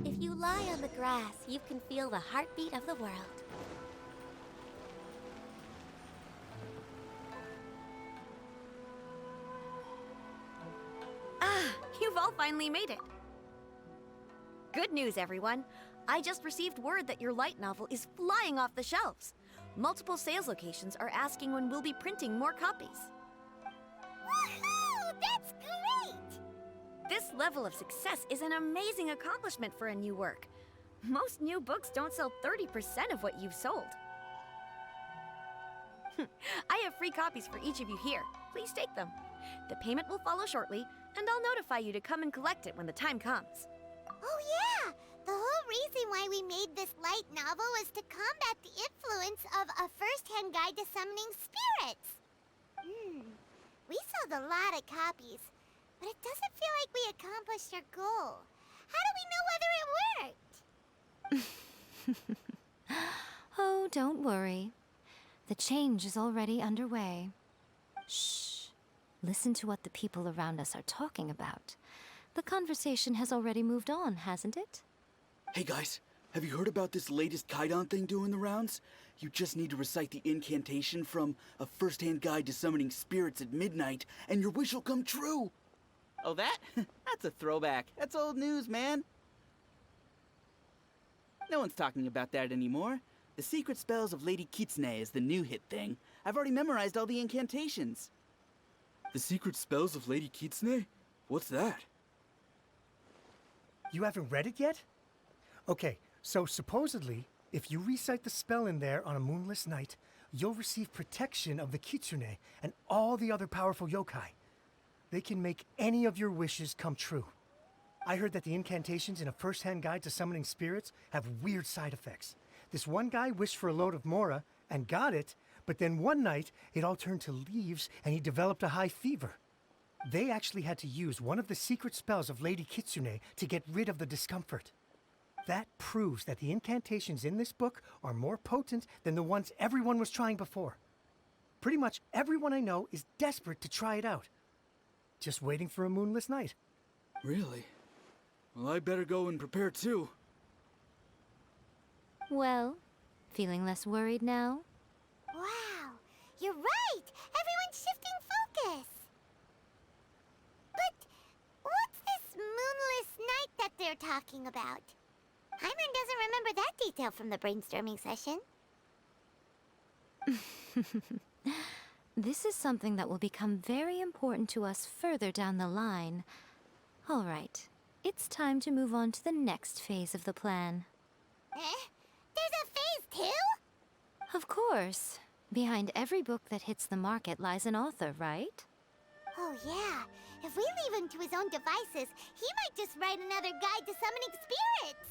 If you lie on the grass, you can feel the heartbeat of the world. Ah, you've all finally made it. Good news, everyone. I just received word that your light novel is flying off the shelves. Multiple sales locations are asking when we'll be printing more copies. Woohoo! That's great! This level of success is an amazing accomplishment for a new work. Most new books don't sell 30% of what you've sold. I have free copies for each of you here. Please take them. The payment will follow shortly, and I'll notify you to come and collect it when the time comes. Oh yeah! The whole reason why we made this light novel was to combat the influence of a first-hand guide to summoning spirits. We sold a lot of copies, but it doesn't feel like we accomplished our goal. How do we know whether it worked? Oh, don't worry. The change is already underway. Shh. Listen to what the people around us are talking about. The conversation has already moved on, hasn't it? Hey guys, have you heard about this latest Kaidan thing doing the rounds? You just need to recite the incantation from A First-Hand Guide to Summoning Spirits at midnight, and your wish will come true! Oh, that? That's a throwback. That's old news, man. No one's talking about that anymore. The Secret Spells of Lady Kitsune is the new hit thing. I've already memorized all the incantations. The Secret Spells of Lady Kitsune? What's that? You haven't read it yet? Okay, so supposedly, if you recite the spell in there on a moonless night, you'll receive protection of the Kitsune and all the other powerful yokai. They can make any of your wishes come true. I heard that the incantations in A First-Hand Guide to Summoning Spirits have weird side effects. This one guy wished for a load of mora and got it, but then one night it all turned to leaves and he developed a high fever. They actually had to use one of the secret spells of Lady Kitsune to get rid of the discomfort. That proves that the incantations in this book are more potent than the ones everyone was trying before. Pretty much everyone I know is desperate to try it out. Just waiting for a moonless night. Really? Well, I better go and prepare too. Well, feeling less worried now? Wow, you're right! Everyone's shifting focus! But what's this moonless night that they're talking about? Hyman doesn't remember that detail from the brainstorming session. This is something that will become very important to us further down the line. All right, it's time to move on to the next phase of the plan. There's a phase 2? Of course. Behind every book that hits the market lies an author, right? Oh yeah, if we leave him to his own devices, he might just write another guide to summoning spirits.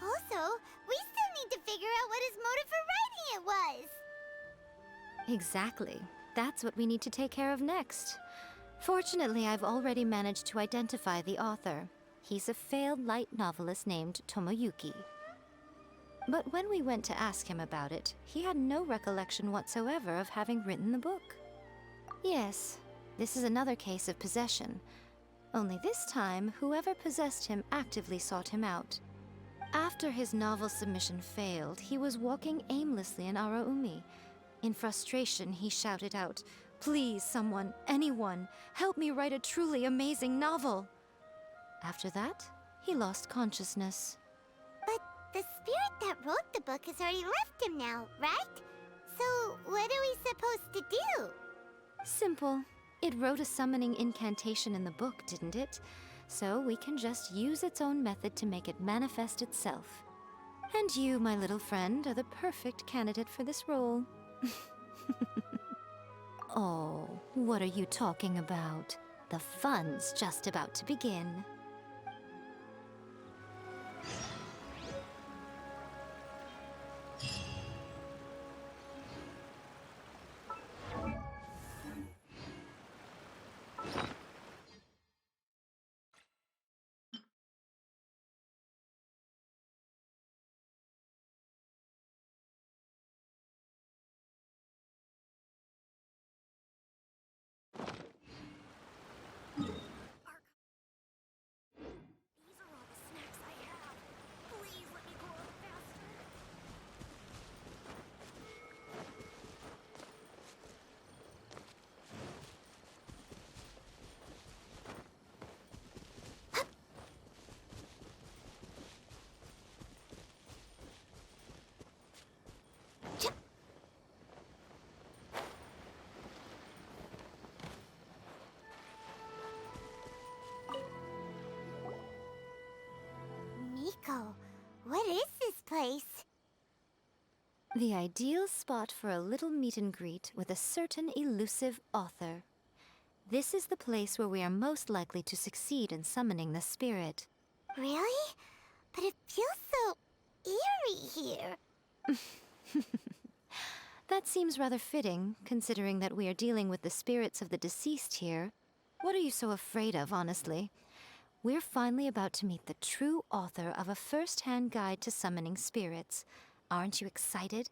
Also, we still need to figure out what his motive for writing it was. Exactly. That's what we need to take care of next. Fortunately, I've already managed to identify the author. He's a failed light novelist named Tomoyuki. But when we went to ask him about it, he had no recollection whatsoever of having written the book. Yes, this is another case of possession. Only this time, whoever possessed him actively sought him out. After his novel submission failed, he was walking aimlessly in Araumi. In frustration, he shouted out, "Please, someone, anyone, help me write a truly amazing novel!" After that, he lost consciousness. But the spirit that wrote the book has already left him now, right? So what are we supposed to do? Simple. It wrote a summoning incantation in the book, didn't it? So we can just use its own method to make it manifest itself. And you, my little friend, are the perfect candidate for this role. Oh, what are you talking about? The fun's just about to begin. place? The ideal spot for a little meet and greet with a certain elusive author. This is the place where we are most likely to succeed in summoning the spirit. Really? But it feels so eerie here. That seems rather fitting, considering that we are dealing with the spirits of the deceased here. What are you so afraid of, honestly? We're finally about to meet the true author of a first-hand guide to summoning spirits. Aren't you excited?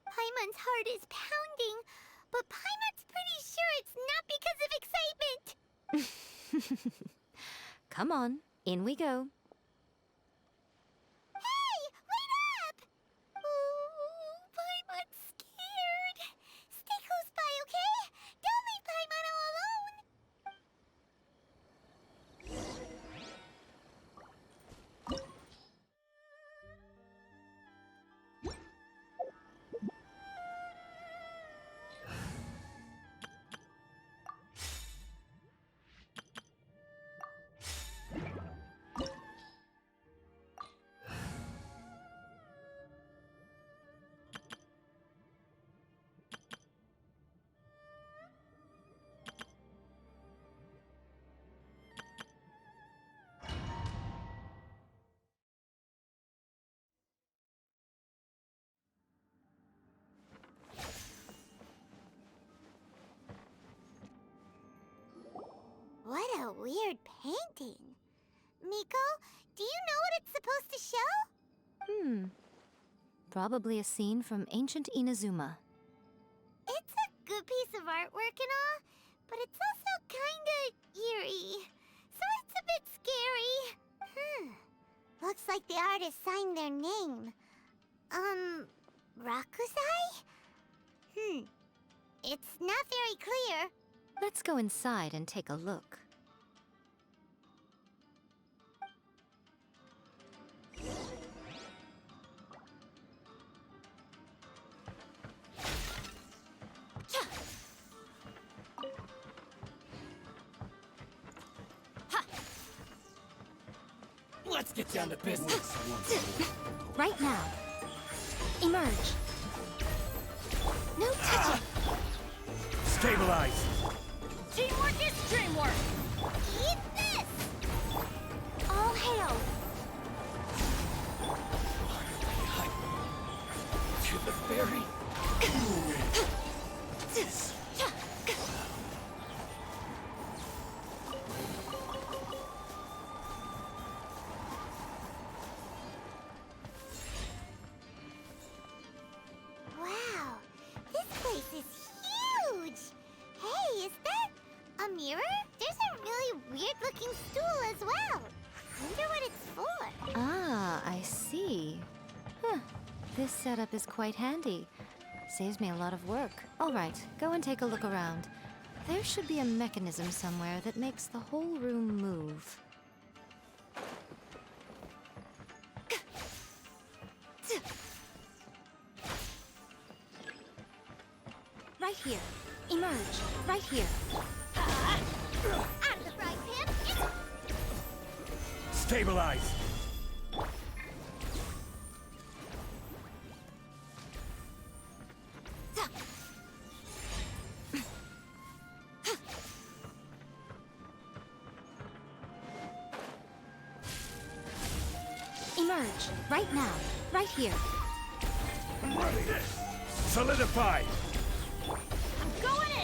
Paimon's heart is pounding, but Paimon's pretty sure it's not because of excitement. Come on, in we go. Hey, wait up! Oh, Paimon's scared. Stay close by, okay? Don't leave Paimon all alone. What a weird painting. Miko, do you know what it's supposed to show? Probably a scene from ancient Inazuma. It's a good piece of artwork and all, but it's also kinda eerie. So it's a bit scary. Looks like the artist signed their name. Rakusai? It's not very clear. Let's go inside and take a look. Let's get down to business. Right now. Emerge. No touching. Stabilize! Teamwork is dreamwork! Eat this! All hail! To the ferry. Wow, this place is huge! Hey, is that a mirror? There's a really weird-looking stool as well. Wonder what it's for. Ah, I see. This setup is quite handy. Saves me a lot of work. All right, go and take a look around. There should be a mechanism somewhere that makes the whole room move. Right here. Emerge. Right here. Out of the frying pan. Stabilize! Emerge. Right now. Right here. Solidify! I'm going in!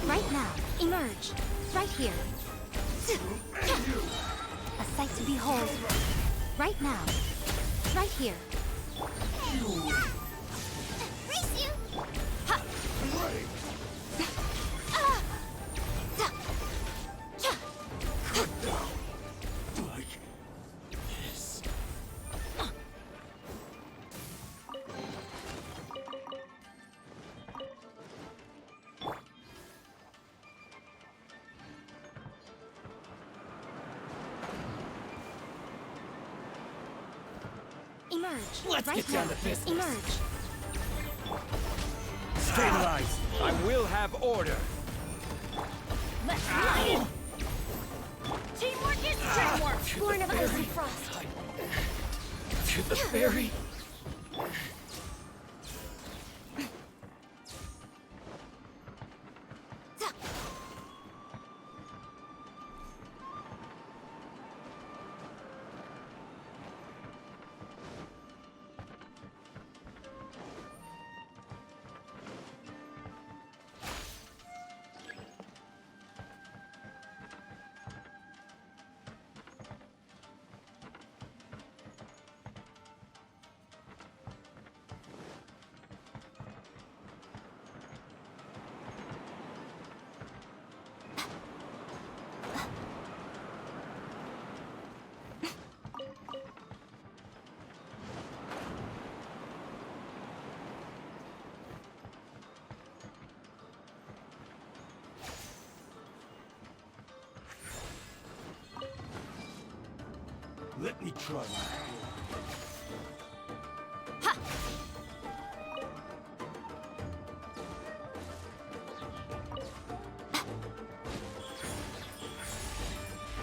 Right now. Emerge. Right here. A sight to behold. Right now. Right here. Race you! Emerge. Let's right get now. down to business. Emerge. Stabilize! I will have order. Let's light it! Teamwork is dreamwork! Born of ice and frost. To the ferry. Let me try.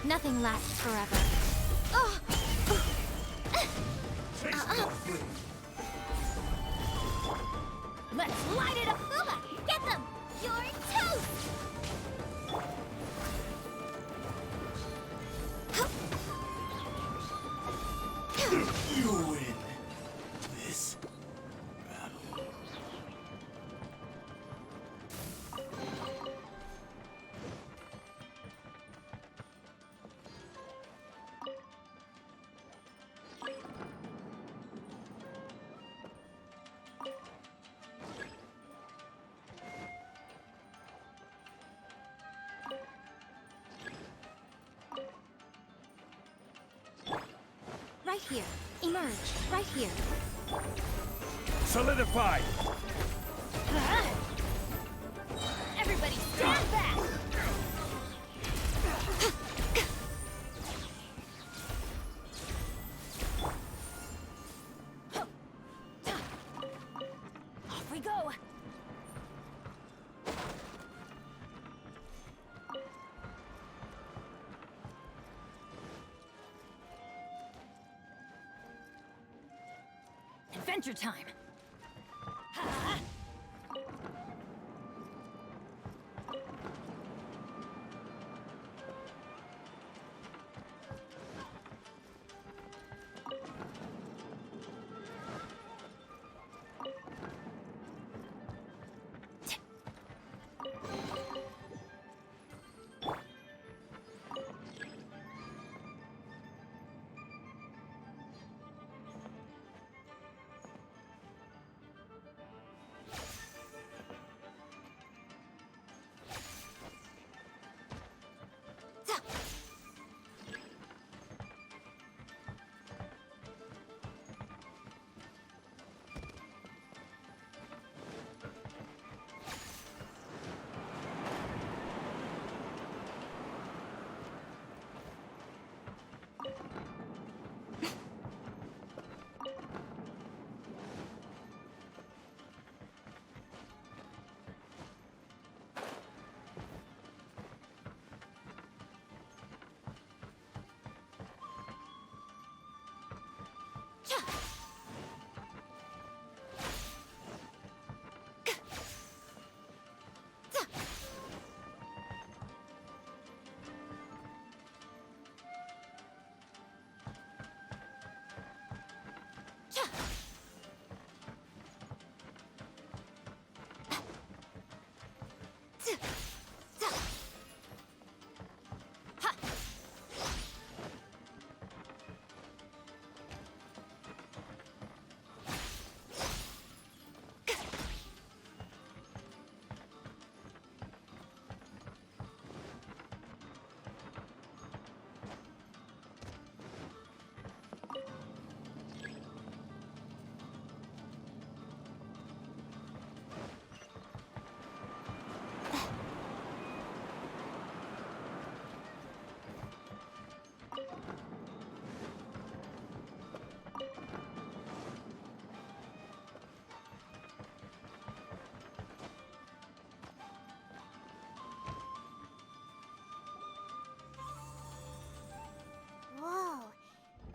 Nothing lasts forever. Let's light it up! Booba, get them! You're toast! You win this battle. Right here. Emerge. Right here. Solidify! Everybody stand back! Off we go! Adventure time!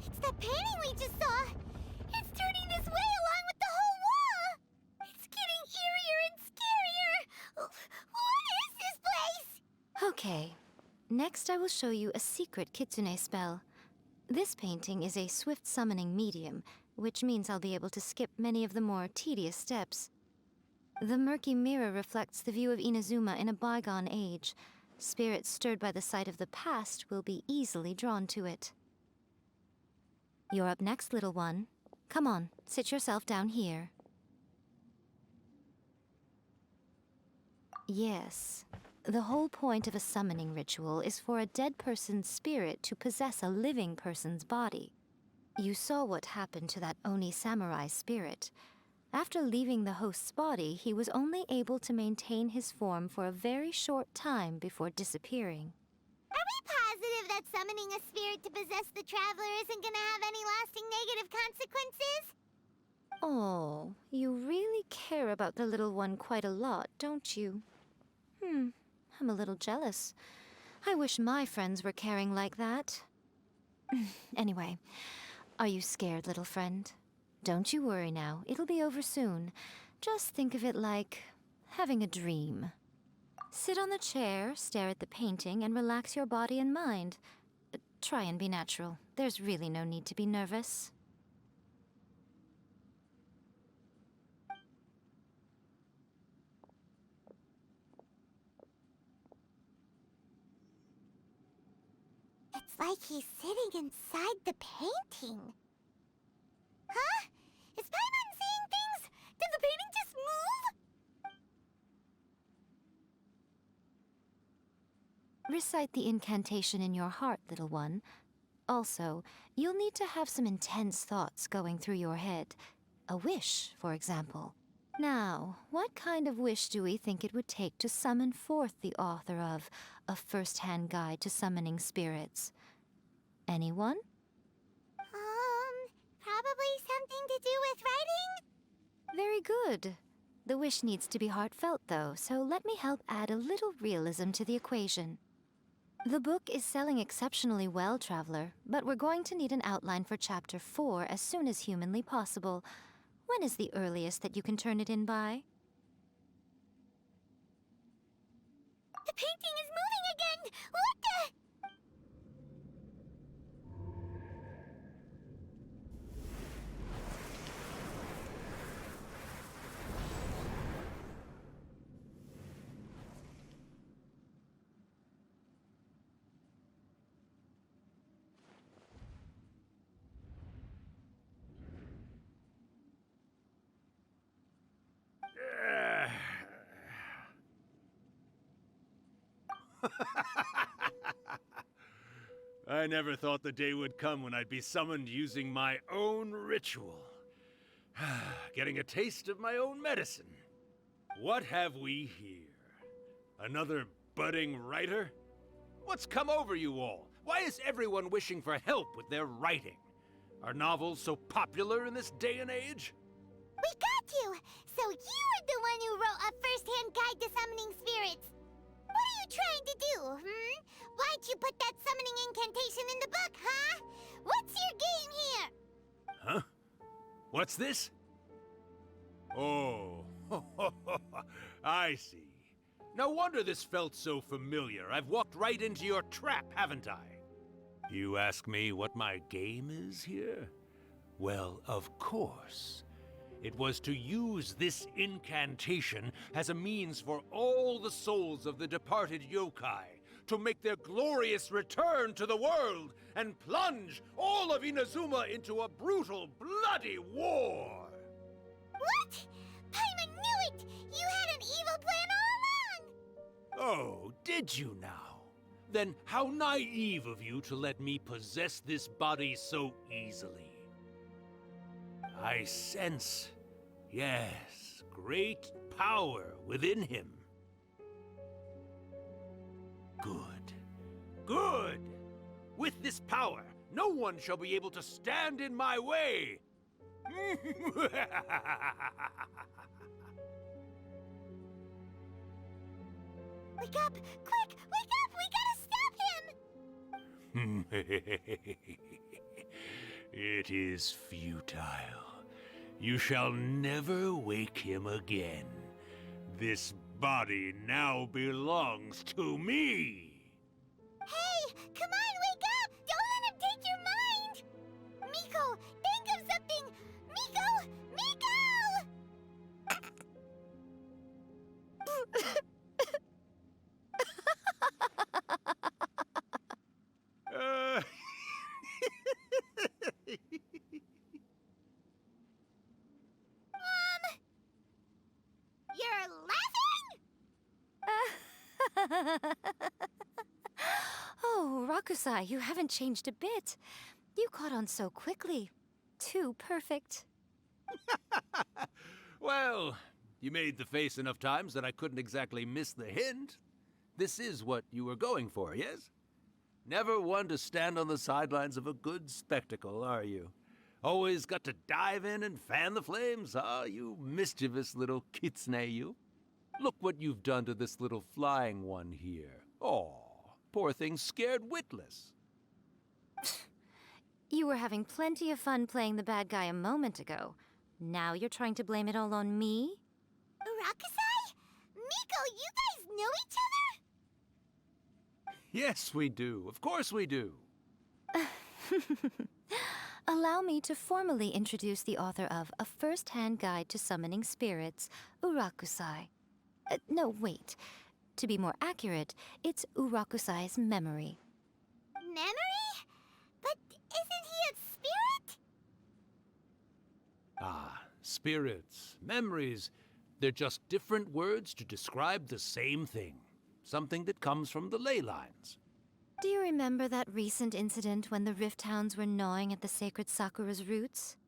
It's that painting we just saw! It's turning this way along with the whole wall! It's getting eerier and scarier! What is this place? Okay. Next, I will show you a secret kitsune spell. This painting is a swift summoning medium, which means I'll be able to skip many of the more tedious steps. The murky mirror reflects the view of Inazuma in a bygone age. Spirits stirred by the sight of the past will be easily drawn to it. You're up next, little one. Come on, sit yourself down here. Yes. The whole point of a summoning ritual is for a dead person's spirit to possess a living person's body. You saw what happened to that Oni samurai spirit. After leaving the host's body, he was only able to maintain his form for a very short time before disappearing. Are we positive that summoning a spirit to possess the traveler isn't gonna have any lasting negative consequences? Oh, you really care about the little one quite a lot, don't you? I'm a little jealous. I wish my friends were caring like that. Anyway, are you scared, little friend? Don't you worry now, it'll be over soon. Just think of it like having a dream. Sit on the chair, stare at the painting, and relax your body and mind. Try and be natural. There's really no need to be nervous. It's like he's sitting inside the painting. Huh? Is Paimon seeing things? Did the painting just move? Recite the incantation in your heart, little one. Also, you'll need to have some intense thoughts going through your head. A wish, for example. Now, what kind of wish do we think it would take to summon forth the author of A First-Hand Guide to Summoning Spirits? Anyone? Probably something to do with writing? Very good. The wish needs to be heartfelt, though, so let me help add a little realism to the equation. The book is selling exceptionally well, Traveler, but we're going to need an outline for Chapter 4 as soon as humanly possible. When is the earliest that you can turn it in by? The painting is moving again! What the? I never thought the day would come when I'd be summoned using my own ritual. Getting a taste of my own medicine. What have we here? Another budding writer? What's come over you all? Why is everyone wishing for help with their writing? Are novels so popular in this day and age? We got you! So you are the one who wrote A First-Hand Guide to Summoning Spirits. What are you trying to do, Why'd you put that summoning incantation in the book, huh? What's your game here? Huh? What's this? Oh, I see. No wonder this felt so familiar. I've walked right into your trap, haven't I? You ask me what my game is here? Well, of course. It was to use this incantation as a means for all the souls of the departed yokai to make their glorious return to the world and plunge all of Inazuma into a brutal, bloody war! What? Paimon knew it! You had an evil plan all along! Oh, did you now? Then how naive of you to let me possess this body so easily. I sense, yes, great power within him. Good. Good! With this power, no one shall be able to stand in my way! Wake up! Quick! Wake up! We gotta stop him! It is futile. You shall never wake him again. This body now belongs to me. Hey, come on, wake up! Don't let him take your mind! Miko, think of something! Miko! Miko! Uh, You're laughing? Oh, Rakusai, you haven't changed a bit. You caught on so quickly. Too perfect. well, you made the face enough times that I couldn't exactly miss the hint. This is what you were going for, yes? Never one to stand on the sidelines of a good spectacle, are you? Always got to dive in and fan the flames, huh? You mischievous little kitsune, you. Look what you've done to this little flying one here. Oh, poor thing scared witless. You were having plenty of fun playing the bad guy a moment ago. Now you're trying to blame it all on me? Rakusai? Miko, you guys know each other? Yes, we do. Of course we do. Allow me to formally introduce the author of A First-Hand Guide to Summoning Spirits, Urakusai. No, wait. To be more accurate, it's Urakusai's memory. Memory? But isn't he a spirit? Ah, spirits, memories. They're just different words to describe the same thing. Something that comes from the ley lines. Do you remember that recent incident when the Rift Hounds were gnawing at the sacred Sakura's roots?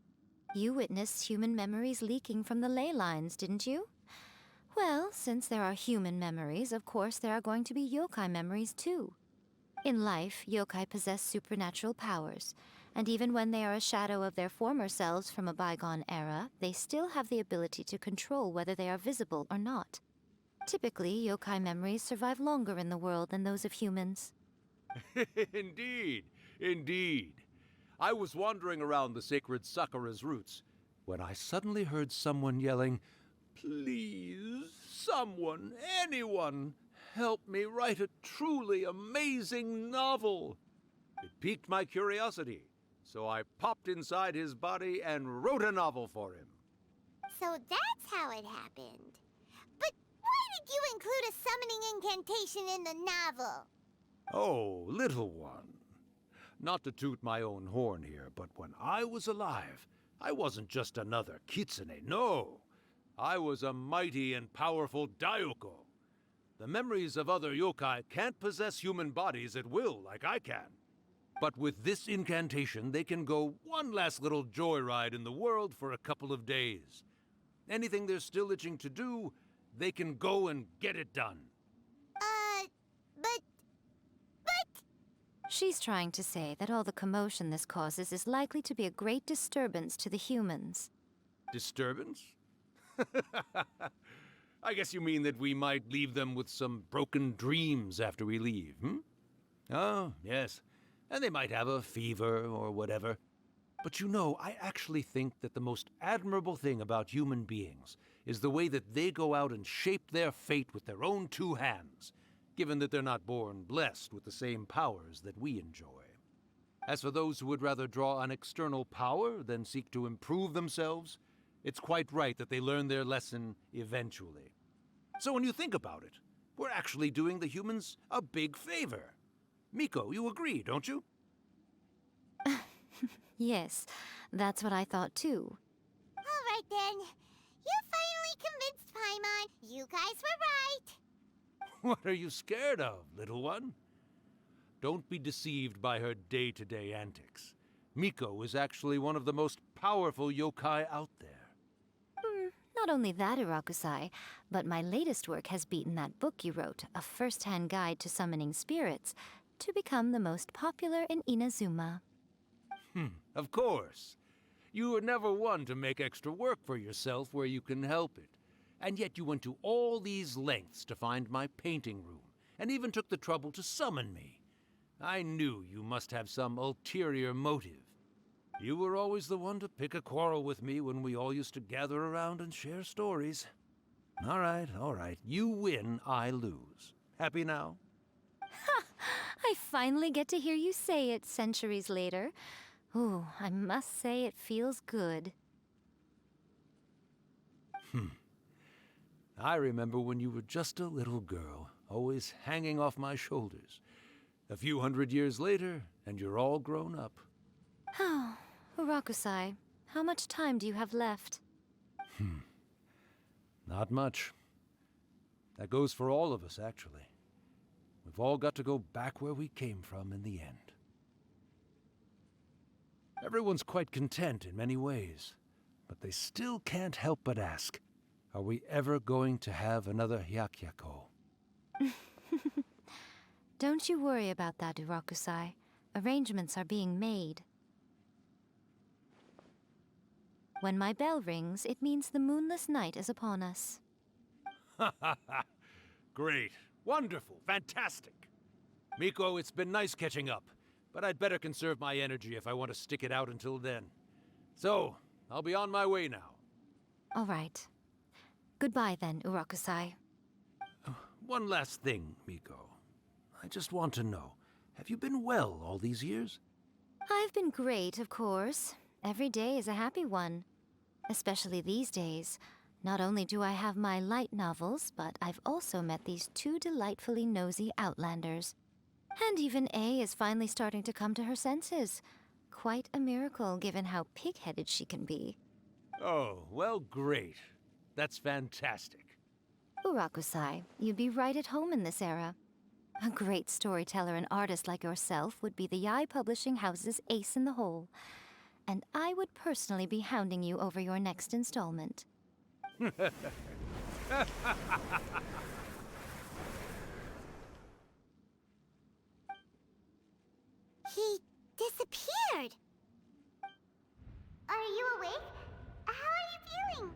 You witnessed human memories leaking from the ley lines, didn't you? Well, since there are human memories, of course there are going to be yokai memories too. In life, yokai possess supernatural powers, and even when they are a shadow of their former selves from a bygone era, they still have the ability to control whether they are visible or not. Typically, yokai memories survive longer in the world than those of humans. Indeed, indeed. I was wandering around the sacred Sakura's roots when I suddenly heard someone yelling, "Please, someone, anyone, help me write a truly amazing novel." It piqued my curiosity, so I popped inside his body and wrote a novel for him. So that's how it happened. But why did you include a summoning incantation in the novel? Oh, little one. Not to toot my own horn here, but when I was alive, I wasn't just another kitsune, no. I was a mighty and powerful Daiyoko. The memories of other yokai can't possess human bodies at will like I can. But with this incantation, they can go one last little joyride in the world for a couple of days. Anything they're still itching to do, they can go and get it done. But... She's trying to say that all the commotion this causes is likely to be a great disturbance to the humans. Disturbance? I guess you mean that we might leave them with some broken dreams after we leave, hmm? Oh, yes. And they might have a fever or whatever. But you know, I actually think that the most admirable thing about human beings is the way that they go out and shape their fate with their own two hands, given that they're not born blessed with the same powers that we enjoy. As for those who would rather draw on external power than seek to improve themselves, it's quite right that they learn their lesson eventually. So when you think about it, we're actually doing the humans a big favor. Miko, you agree, don't you? Yes, that's what I thought too. All right then. You finally convinced Paimon. You guys were right. What are you scared of, little one? Don't be deceived by her day-to-day antics. Miko is actually one of the most powerful yokai out there. Not only that, Urakusai, but my latest work has beaten that book you wrote, A First-Hand Guide to Summoning Spirits, to become the most popular in Inazuma. Of course. You were never one to make extra work for yourself where you can help it. And yet you went to all these lengths to find my painting room, and even took the trouble to summon me. I knew you must have some ulterior motive. You were always the one to pick a quarrel with me when we all used to gather around and share stories. All right. You win, I lose. Happy now? I finally get to hear you say it centuries later. Ooh, I must say it feels good. I remember when you were just a little girl, always hanging off my shoulders. A few hundred years later, and you're all grown up. Oh, Urakusai, how much time do you have left? Not much. That goes for all of us, actually. We've all got to go back where we came from in the end. Everyone's quite content in many ways, but they still can't help but ask, are we ever going to have another Hyakyako? Don't you worry about that, Urakusai. Arrangements are being made. When my bell rings, it means the moonless night is upon us. Great. Wonderful. Fantastic. Miko, it's been nice catching up, but I'd better conserve my energy if I want to stick it out until then. So, I'll be on my way now. All right. Goodbye then, Urakusai. One last thing, Miko. I just want to know, have you been well all these years? I've been great, of course. Every day is a happy one. Especially these days. Not only do I have my light novels, but I've also met these two delightfully nosy outlanders. And even A is finally starting to come to her senses. Quite a miracle, given how pig-headed she can be. Oh, well, great. That's fantastic. Urakusai, you'd be right at home in this era. A great storyteller and artist like yourself would be the Yae Publishing House's ace in the hole. And I would personally be hounding you over your next installment. He disappeared. Are you awake? How are you feeling?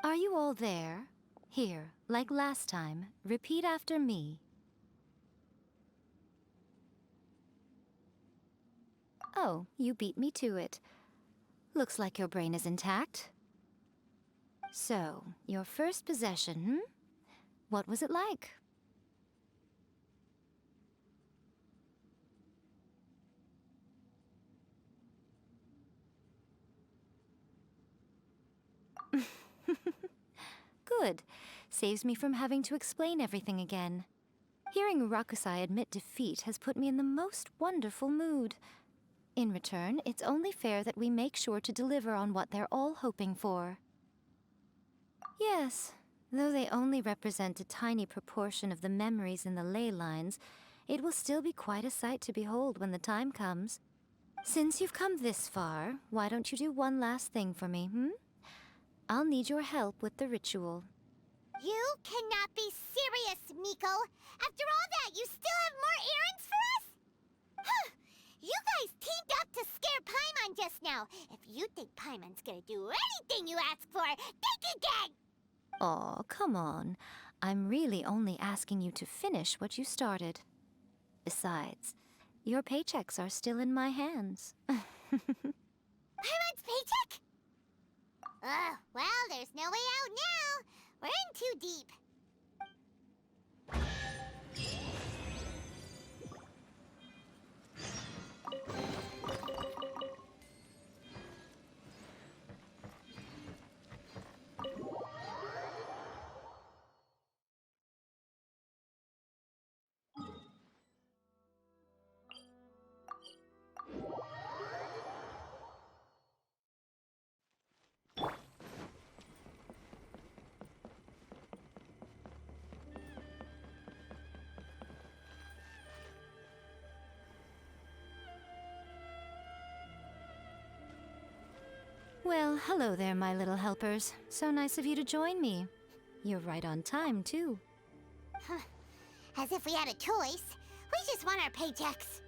Are you all there? Here, like last time, repeat after me. Oh, you beat me to it. Looks like your brain is intact. So, your first possession, What was it like? Good. Saves me from having to explain everything again. Hearing Urakusai admit defeat has put me in the most wonderful mood. In return, it's only fair that we make sure to deliver on what they're all hoping for. Yes, though they only represent a tiny proportion of the memories in the ley lines, it will still be quite a sight to behold when the time comes. Since you've come this far, why don't you do one last thing for me, I'll need your help with the ritual. You cannot be serious, Miko! After all that, you still have more errands for us? You guys teamed up to scare Paimon just now. If you think Paimon's gonna do anything you ask for, think again! Aw, come on. I'm really only asking you to finish what you started. Besides, your paychecks are still in my hands. Paimon's paycheck? Well, there's no way out now. We're in too deep. Well, hello there, my little helpers. So nice of you to join me. You're right on time, too. As if we had a choice. We just want our paychecks.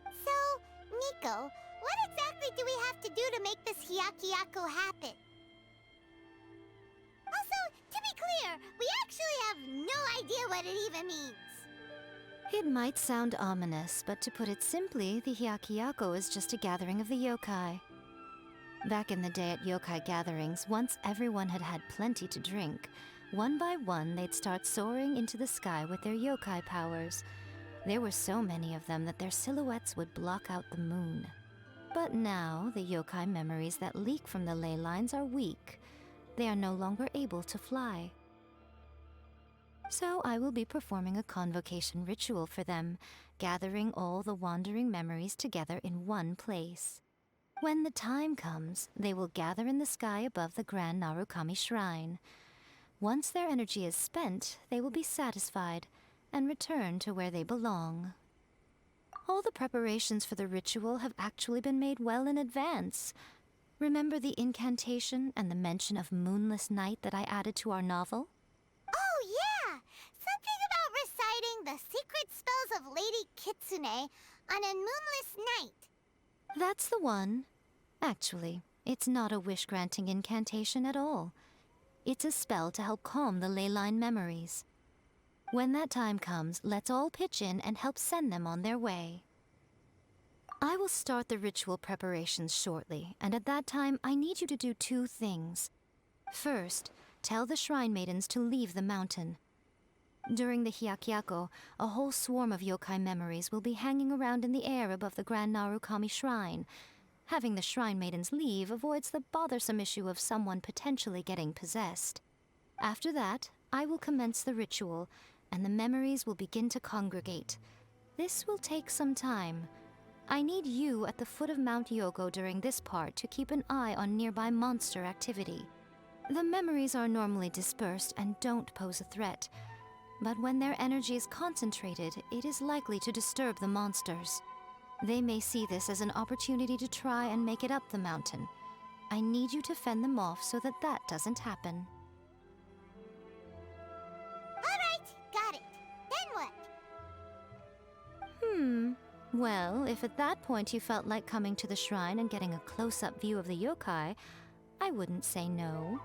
So, Miko, what exactly do we have to do to make this Hyakyako happen? Also, to be clear, we actually have no idea what it even means. It might sound ominous, but to put it simply, the Hyakyako is just a gathering of the yokai. Back in the day at yokai gatherings, once everyone had had plenty to drink, one by one they'd start soaring into the sky with their yokai powers. There were so many of them that their silhouettes would block out the moon. But now, the yokai memories that leak from the ley lines are weak. They are no longer able to fly. So I will be performing a convocation ritual for them, gathering all the wandering memories together in one place. When the time comes, they will gather in the sky above the Grand Narukami Shrine. Once their energy is spent, they will be satisfied and return to where they belong. All the preparations for the ritual have actually been made well in advance. Remember the incantation and the mention of moonless night that I added to our novel? Oh, yeah! Something about reciting the secret spells of Lady Kitsune on a moonless night. That's the one. Actually, it's not a wish-granting incantation at all. It's a spell to help calm the ley line memories. When that time comes, let's all pitch in and help send them on their way. I will start the ritual preparations shortly, and at that time, I need you to do 2 things. First, tell the Shrine Maidens to leave the mountain. During the Hyakyako, a whole swarm of yokai memories will be hanging around in the air above the Grand Narukami Shrine. Having the Shrine Maidens leave avoids the bothersome issue of someone potentially getting possessed. After that, I will commence the ritual, and the memories will begin to congregate. This will take some time. I need you at the foot of Mount Yogo during this part to keep an eye on nearby monster activity. The memories are normally dispersed and don't pose a threat, but when their energy is concentrated, it is likely to disturb the monsters. They may see this as an opportunity to try and make it up the mountain. I need you to fend them off so that that doesn't happen. Alright, got it. Then what? Well, if at that point you felt like coming to the shrine and getting a close-up view of the yokai, I wouldn't say no.